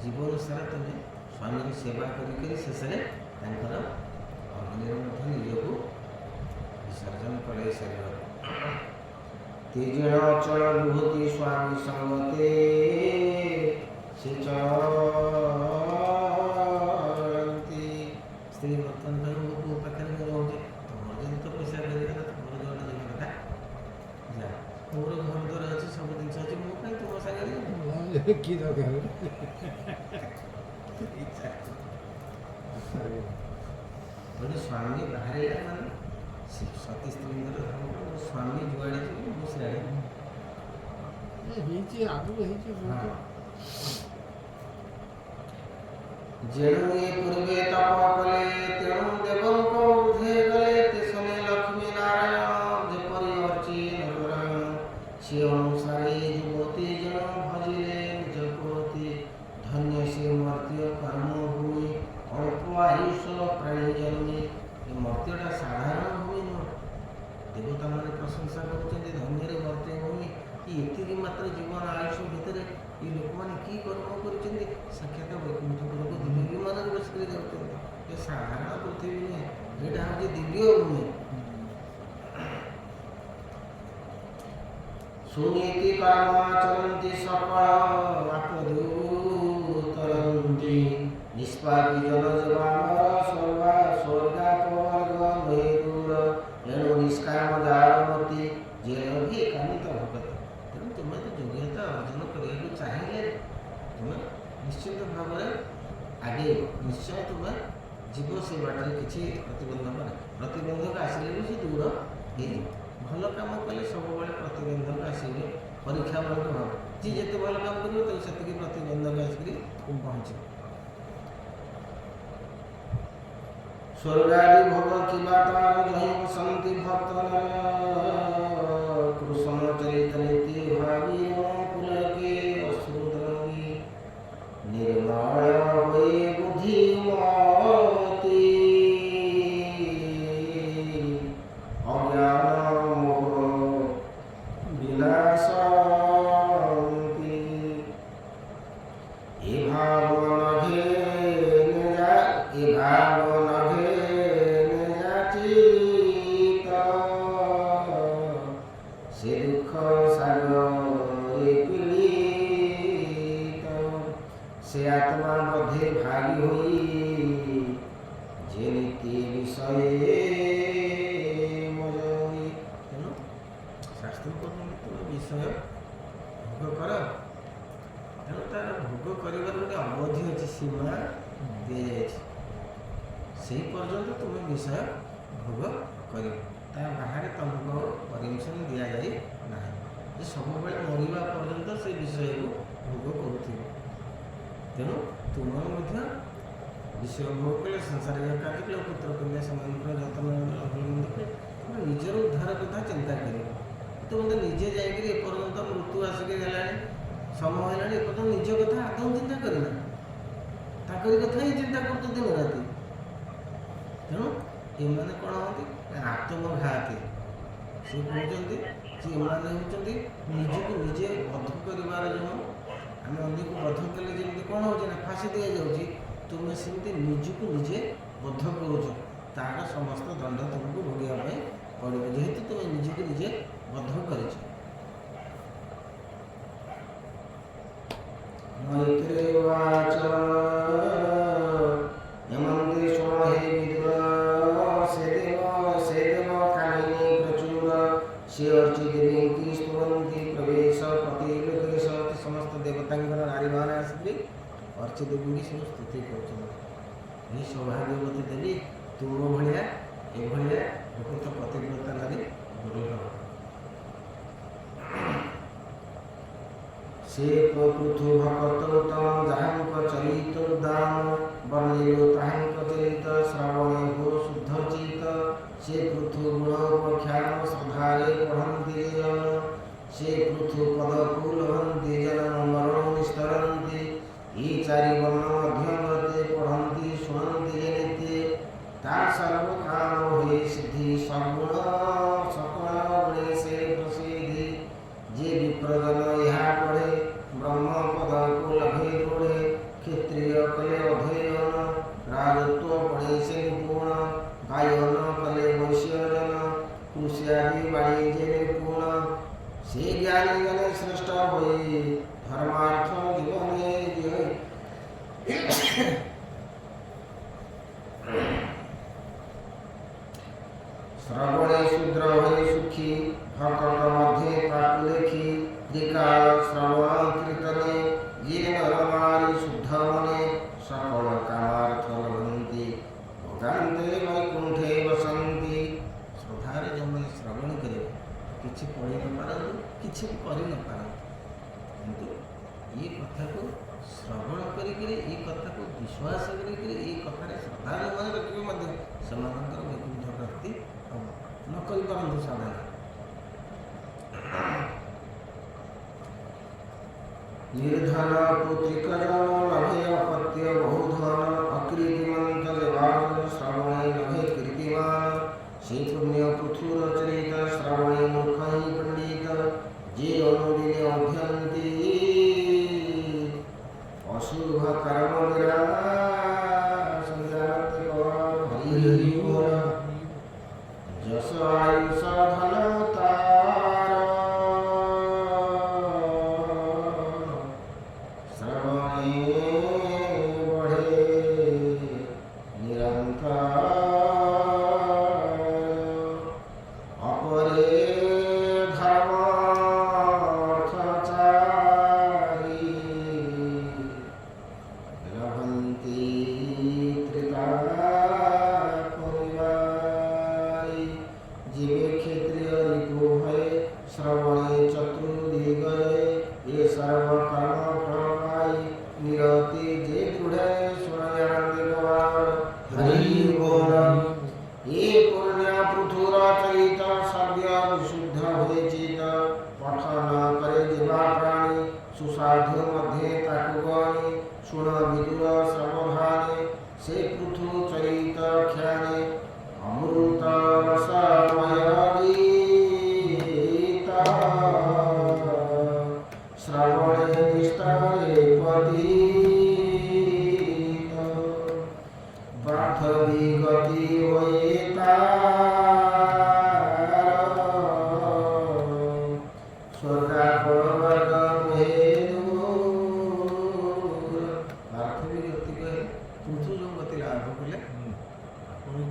ଜୀବନ ସାରା ତୁମେ ସ୍ୱାମୀର ସେବା କରିକରି ଶେଷରେ ତାଙ୍କର ଅଗ୍ନିରେ ମଧ୍ୟ ନିଜକୁ ବିସର୍ଜନ କଲେ ଶରୀର। ତେଜଣ ଅଚଳ ବିଭୂତି ସ୍ୱାମୀ ସଙ୍ଗତେ ସେ ଚଳନ୍ତି। ସ୍ତ୍ରୀ ବର୍ତ୍ତମାନ କହିବ ମୋ ପୁଅ ପାଖରେ ମୁଁ ରହୁଛି, ତମର ଯଦି ତ ପଇସା କରିଗଲା ତମର ଯୁଆଡ଼େ ଯିବା କଥା ଯା, ମୋର ଘର ଦ୍ୱାର ଅଛି ସବୁ ଜିନିଷ ଅଛି, ମୁଁ କାହିଁ ତୁମ ସାଙ୍ଗରେ କି ଦରକାର? ଗୋଟେ ସ୍ୱାମୀ ବାହାରିଲା ମାନେ ସତୀ ସ୍ତ୍ରୀଙ୍କର ଧର୍ମ ସ୍ୱାମୀ ଯୁଆଡ଼େ ଯିବେ ମୁଁ ସିଆଡ଼େ। ହେଇଛି ଆଗରୁ ହେଇଛି ବହୁତ। ଯେଣୁ ଏ ପୂର୍ବେ ତପ କଲେ ତେଣୁ ଦେବଙ୍କ ଊର୍ଦ୍ଧ୍ୱେ ଗଲେ ତେସନେ ଲକ୍ଷ୍ମୀ ନାରାୟଣ ଯେପରି ଅର୍ଚି ନରନାରାୟଣ ସେ ଅନୁସାରେ ଯୁବତୀ ଜଣ ଭଜିଲେ ନିଜ ପତି ଧନ୍ୟ ସେ ମର୍ତ୍ତ୍ୟ କର୍ମଭୂମି ଅଳ୍ପ ଆୟୁଷ ପ୍ରାଣୀ ଜନ୍ମେ। ଏ ମର୍ତ୍ତ୍ୟଟା ସାଧାରଣ ଭୂମି ନୁହଁ। ଦେବତାମାନେ ପ୍ରଶଂସା କରୁଛନ୍ତି ଧନ୍ୟରେ ମର୍ତ୍ତ୍ୟ ଭୂମି। ଏତିକି ମାତ୍ର ଜୀବନ ଆୟୁଷ ଭିତରେ ଏ ଲୋକମାନେ କି କର୍ମ କରିଛନ୍ତି? ସାକ୍ଷାତ ବୈକୁଣ୍ଠପୁରକୁ ଦିବ୍ୟ ବିମାନରେ ବସିକରି ଯାଉଛନ୍ତି। ଏ ସାଧାରଣ ପୃଥିବୀ ନୁହେଁ, ଏଇଟା ହେଉଛି ଦିବ୍ୟ ଭୂମି। ସୁନୀତି କର୍ମ ଆଚରନ୍ତି ସକଳ ଆପଦୁତରନ୍ତି ନିଷ୍ପାପୀ ଜନ ଜୀବନର ସ୍ୱର୍ଗାପବର୍ଗ ନୁହେଁ ଦୂର। ଏଣୁ ନିଷ୍କାମ ଦାରମତି ଯେ ଲଭି ଏକାନ୍ତ ଭଗତ। ତେଣୁ ତୁମେ ତ ଯୋଗ୍ୟତା ଅର୍ଜନ କରିବାକୁ ଚାହିଁଲେ ତୁମେ ନିଶ୍ଚିତ ଭାବରେ ଆଗେଇବ, ନିଶ୍ଚୟ ତୁମେ ଯିବ ସେ ବାଟରେ, କିଛି ପ୍ରତିବନ୍ଧକ ନାହିଁ। ପ୍ରତିବନ୍ଧକ ଆସିଲେ ବି ସେ ଦୂର ହେଇଯିବ। ଭଲ କାମ କଲେ ସବୁବେଳେ ପ୍ରତିବନ୍ଧକ ଆସିବେ, ପରୀକ୍ଷା ମୂଳକ ଭାବ। ଯିଏ ଯେତେ ଭଲ କାମ କରିବ ତାକୁ ସେତିକି ପ୍ରତିବନ୍ଧକ ଆସିକରି ପହଞ୍ଚିବ। ସ୍ୱର୍ଗାଦି ଭୋଗ କିମ୍ବା ତାର ଜହି ବସନ୍ତି ଭକ୍ତ କୃଷ୍ଣ ଚରିତ ନୀତି ଭାବି ପୁଲକେ ଅସୁରଙ୍ଗୀ ନିର୍ମଳ ହୋଇ ବୁଦ୍ଧିମତି ଅଜ୍ଞାନ ମୋହ ବିନାଶନ୍ତି। ଏ ଭାବ ନଘେ ସେ ଦୁଃଖ ସାଗରେ ପୀଡ଼ିତ ସେ ଆତ୍ମା ବୋଧେ ଭାଗି ହୋଇ ଯେ ନୀତି ବିଷୟ ମଜଇ। ତେଣୁ ଶାସ୍ତ୍ର କହୁଛନ୍ତି ତୁମେ ବିଷୟ ଭୋଗ କର, ତେଣୁ ତାର ଭୋଗ କରିବାର ଗୋଟେ ଅବଧି ଅଛି, ସୀମା ଦିଆଯାଇଛି। ସେହି ପର୍ଯ୍ୟନ୍ତ ତୁମେ ବିଷୟ ଭୋଗ କରିବ, ତା ବାହାରେ ତୁମକୁ ପରମିଶନ ଦିଆଯାଇ ନାହିଁ ଯେ ସବୁବେଳେ ମରିବା ପର୍ଯ୍ୟନ୍ତ ସେ ବିଷୟକୁ ଭୋଗ କରୁଥିବ। ତେଣୁ ତୁମର ମଧ୍ୟ ବିଷୟ ଭୋଗ କଲେ, ସଂସାରିକ କାର୍ଯ୍ୟ କଲେ, ପୁତ୍ର କନ୍ୟା ସେମାନଙ୍କର ଯତ୍ନ ଅବଲମ୍ବନ କଲେ, ତୁମେ ନିଜର ଉଦ୍ଧାର କଥା ଚିନ୍ତା କରିବ। ତୁମେ ତ ନିଜେ ଯାଇକରି ଏପର୍ଯ୍ୟନ୍ତ ମୃତ୍ୟୁ ଆସିକି ହେଲାଣି, ସମୟ ହେଲାଣି, ଏପର୍ଯ୍ୟନ୍ତ ନିଜ କଥା ଆଦୌ ଚିନ୍ତା କରିନା, ତାଙ୍କରି କଥା ହିଁ ଚିନ୍ତା କରୁଛ ଦିନ ରାତି। ତେଣୁ ଏମାନେ କ'ଣ ହୁଅନ୍ତି? ଆତ୍ମଘାତୀ। ସେ କହୁଛନ୍ତି ଯେ ଏମାନେ ହେଉଛନ୍ତି ନିଜକୁ ନିଜେ ବଦ୍ଧ କରିବାର ଯେଉଁ, ଆମେ ଅନ୍ୟକୁ ବଦ୍ଧ କଲେ ଯେମିତି କ'ଣ ହେଉଛି ନା ଫାଶୀ ଦିଆଯାଉଛି, ତୁମେ ସେମିତି ନିଜକୁ ନିଜେ ବଦ୍ଧ କରୁଛ, ତାହାର ସମସ୍ତ ଦଣ୍ଡ ତୁମକୁ ଭୋଗିବା ପାଇଁ ପଡ଼ିବ, ଯେହେତୁ ତୁମେ ନିଜକୁ ନିଜେ ବଦ୍ଧ କରିଛ। ମୈତ୍ରେୟବାଚ ଏମନ୍ତି ଶୁଣ ହେ ବିଦୁର, ସେ ଦେବ କାମିନୀ ପ୍ରଚୁର, ସେ ଅର୍ଚି ଦେବୀଙ୍କି ସ୍ତୁବନ୍ତି ପ୍ରବେଶ ପ୍ରତିଲୋକେଶ। ସମସ୍ତ ଦେବତାଙ୍କର ନାରୀମାନେ ଆସିକି ଅର୍ଚି ଦେବୀଙ୍କି ସବୁ ସ୍ତୁତି କରୁଛନ୍ତି। ଏହି ସୌଭାଗ୍ୟବତୀ ଦେବୀ ତୁମ ଭଳିଆ ଏଭଳିଆ ପ୍ରକୃତ ପତିବ୍ରତା ନାରୀ ଦୁର୍ଲଭ। ସେ ପୃଥୁ ଭକତ ତମ ଯାହାଙ୍କ ଚରିତ ଦାମ, ବର୍ଣ୍ଣିଲ ତାହାଙ୍କ ଚରିତ ଶ୍ରବଣେ ହୋ ଶୁଦ୍ଧ ଚିତ। ସେ ପୃଥୁ ଗୁଣ ପ୍ରଖ୍ୟାନ ଶ୍ରଦ୍ଧାରେ ପଢ଼ନ୍ତି ଜନ, ସେ ପୃଥୁ ପଦକୁ ଲଭନ୍ତି ଜନ ମରଣ ନିସ୍ତରନ୍ତି। ଏ ଚାରି ବର୍ଣ୍ଣ ମଧ୍ୟଗତେ ପଢ଼ନ୍ତି ଶୁଣନ୍ତି ଯେ ନିତ୍ୟ, ତା ସର୍ବ କାମ ହୁଏ ସିଦ୍ଧି ସଗୁଣ ସକଳ ଗୁଣେ ସେ ପ୍ରସିଦ୍ଧି। ଯେ ବିପ୍ରଜନ ଏହା ପଢ଼େ ବ୍ରହ୍ମ ପଦକୁ ଲଭେ ଦୃଢ଼େ, କ୍ଷତ୍ରିୟ କଲେ ଅଧ୍ୟୟନ ରାଜତ୍ୱ ପଢ଼େ ସେ ନିପୁଣ। ଗାୟନ କଲେ ବୈଶ୍ୟଜନ କୃଷ୍ୟାଦି ବାଣିଜ୍ୟ ନିପୁଣ, ସେ ଜ୍ଞାନୀ ଜନେ ଶ୍ରେଷ୍ଠ ହୋଇ ଧର୍ମାର୍ଥ ଜୀବନେ ଜୟ। ଶ୍ରବଣେ ଶୂଦ୍ର ହୋଇ ସୁଖୀ, ଭକତ ମଧ୍ୟେ ତାକୁ ଦେଖି। ତ୍ରିକାଳ ଶ୍ରବଣ କୀର୍ତ୍ତନେ ଯେ ନର ନାରୀ ଶୁଦ୍ଧ ମନେ, ସକଳ କାମାର୍ଥ ଲଭନ୍ତି ଭୋଗାନ୍ତେ ବୈକୁଣ୍ଠେ ବସନ୍ତି। ଶ୍ରଦ୍ଧାରେ ଯେଉଁମାନେ ଶ୍ରବଣ କରିବେ, କିଛି ପଢ଼ି ନ ପାରନ୍ତୁ, କିଛି କରି ନ ପାରନ୍ତୁ, କିନ୍ତୁ ଏ କଥାକୁ ଶ୍ରବଣ କରିକିରି, ଏ କଥାକୁ ବିଶ୍ୱାସ କରିକିରି, ଏ କଥାରେ ଶ୍ରଦ୍ଧା ଯେଉଁମାନେ ରଖିବେ ମଧ୍ୟ ସେମାନଙ୍କର ବୈକୁଣ୍ଠ ପ୍ରାପ୍ତି ହେବ। ନ କରିପାରନ୍ତୁ ସାଧନା। ନିର୍ଧନ ପୁତ୍ରିକ ଜନ ଲଭେ ଅପତ୍ୟ ବହୁଧନ, ଅକୀର୍ତିମନ୍ତ ଦେବାଜନ ଶ୍ରବଣେ ଲଭେ କୀର୍ତିମାନ। ସେ ପୁଣ୍ୟ ପୃଥୁର ଚରିତ ଶ୍ରବଣେ ମୂର୍ଖ ହିଁ ପଣ୍ଡିତ, ଯେ ଅନୁଦିନେ ଅଧ୍ୟୟନ୍ତି ଅଶୁଭ କର୍ମ ବିରାସନ୍ତି ହରି ବୋଲ। ଯଶ ଆୟୁଷ ଧନ ତାର, ଶ୍ରବଣେ ବଢ଼େ ନିରନ୍ତର। ଅପରେ ଧର୍ମ ଅର୍ଥ ଚାରି, ଲଭନ୍ତି ତ୍ରିକା ପରିବାରି। जीवे क्षेत्रीय रिपु भय श्रवणे चतुर्दिगये ये सर्व कर्म फलपाई निरति जे दृढ़ सुनयन्ति गवार हरि बोल। ये पुण्य पृथुर चरित सव्य विशुद्ध हुए चित पठन करे जीवा प्राणी सुसाधु मध्ये ताकु गणी सुन विदुर श्रवधाने से पृथु चरित ख्याने अमृत रसमय गीता श्रवणे निष्ठे पतित पाठ विगति वैता स्वर्गापवर्ग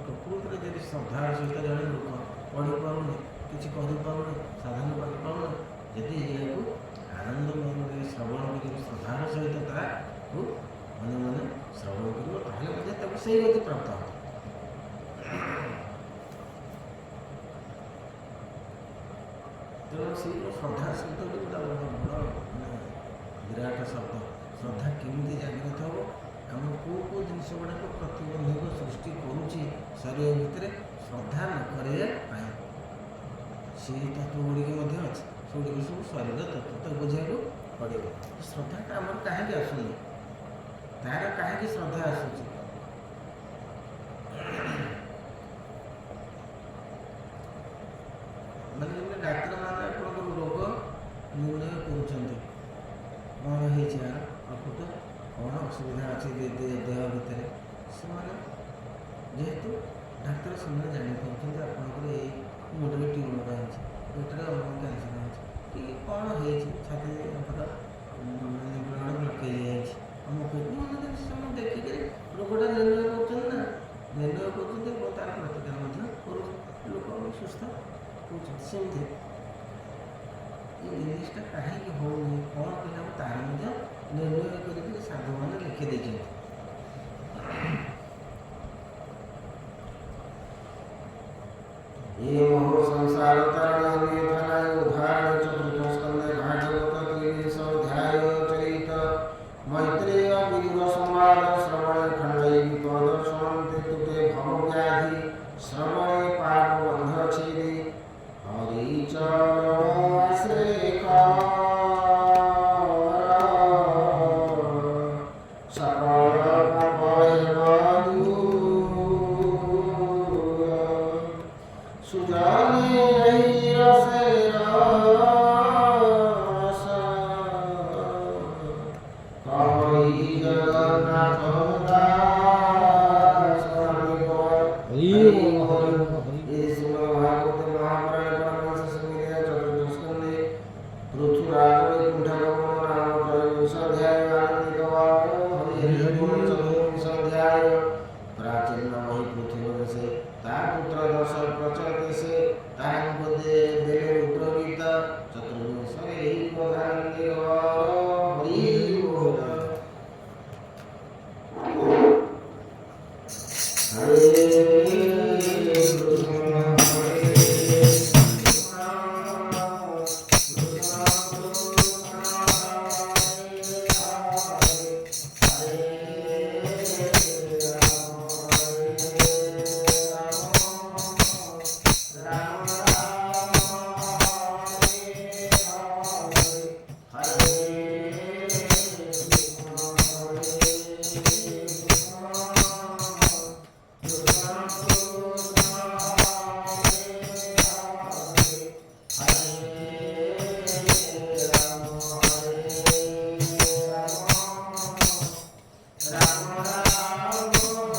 प्रकृति जब श्रद्धार सहित जड़े लोक पढ़ी पारे कि साधन कर जदि ଆନନ୍ଦ ମନରେ ଶ୍ରବଣ କରିବ, ଶ୍ରଦ୍ଧାର ସହିତ ତାକୁ ମନେ ମନେ ଶ୍ରବଣ କରିବ, ତାହେଲେ ମଧ୍ୟ ତାକୁ ସେଇ ଗତି ପ୍ରାପ୍ତ ହେବ। ତେଣୁ ସେଇ ଶ୍ରଦ୍ଧା ଶବ୍ଦଟି ଗୋଟେ ବଡ଼ ବିରାଟ ଶବ୍ଦ। ଶ୍ରଦ୍ଧା କେମିତି ଜାଗ୍ରତ ହେବ? ଆମ କେଉଁ ଜିନିଷ ଗୁଡ଼ାକ ପ୍ରତିବନ୍ଧକ ସୃଷ୍ଟି କରୁଛି ଶରୀର ଭିତରେ ଶ୍ରଦ୍ଧା ନ କରିବା ପାଇଁ, ସେଇ ତତ୍ତ୍ୱ ଗୁଡ଼ିକ ମଧ୍ୟ ଅଛି। ସେଗୁଡ଼ିକ ସବୁ ଶରୀର ତତ୍ତ୍ୱ ବୁଝିବାକୁ ପଡ଼ିବ। ଶ୍ରଦ୍ଧାଟା ଆମର କାହିଁକି ଆସୁନି, ତାର କାହିଁକି ଶ୍ରଦ୍ଧା ଆସୁଛି? ମାନେ ଯେମିତି ଡାକ୍ତରମାନେ ଆପଣଙ୍କର ରୋଗ ନିର୍ଣ୍ଣୟ କରୁଛନ୍ତି, କ'ଣ ହେଇଛି ଏହାର ପ୍ରକୃତ, କ'ଣ ଅସୁବିଧା ଅଛି ଦେହ ଭିତରେ, ସେମାନେ ଯେହେତୁ ଡାକ୍ତର ସେମାନେ ଜାଣିପାରୁଛନ୍ତି ଆପଣଙ୍କର ଏଇ ମୁଣ୍ଡରେ ଟ୍ୟୁମର ହେଇଛି, ପେଟରେ ଅଲଗା କ୍ୟାନ୍ସର ହେଇଛି, କି କ'ଣ ହେଇଛି, ଛାତିରେ ବ୍ଲଡ଼ ବ୍ଲକେଜ୍ ହେଇଛି, ଅମୁକ ସେମାନେ ଦେଖିକରି ରୋଗଟା ନିର୍ଣ୍ଣୟ କରୁଛନ୍ତି ନା, ନିର୍ଣ୍ଣୟ କରୁଛନ୍ତି ଏବଂ ତା'ର ପ୍ରତିକାର ମଧ୍ୟ କରୁଛନ୍ତି, ଲୋକ ସୁସ୍ଥ ହେଉଛନ୍ତି। ସେମିତି ଏ ଜିନିଷଟା କାହିଁକି ହେଉନି, କ'ଣ କହିଲେ ହେବ, ତାର ମଧ୍ୟ ନିର୍ଣ୍ଣୟ କରିକି ସାଧୁମାନେ ଲେଖି ଦେଇଛନ୍ତି। ये मोह संसार तरणे निधनाय उद्धारणे चतुर्थ स्कंदे भागवत 300 अध्याय चरित मैत्रेय विदुर संवाद श्रवणे खंडै विपद शमन्ते तुते भव व्याधि श्रवणे पाप बंध छेदे हरि चरण आश्रय कर सकल पाप सुजाने रसे रस कहि जगन्नाथ दास पृथ्वीराज वैकुंठ नाम त्रयोदश अध्याय आनंदिक चतुर्विंश अध्याय प्राचीन वही पृथ्वी देशे ता पुत्र दश प्रचर देशे तांको देले रुद्र गीत चतुर्विंश एही प्रधानंदिक हरि बोल। हरे राम राम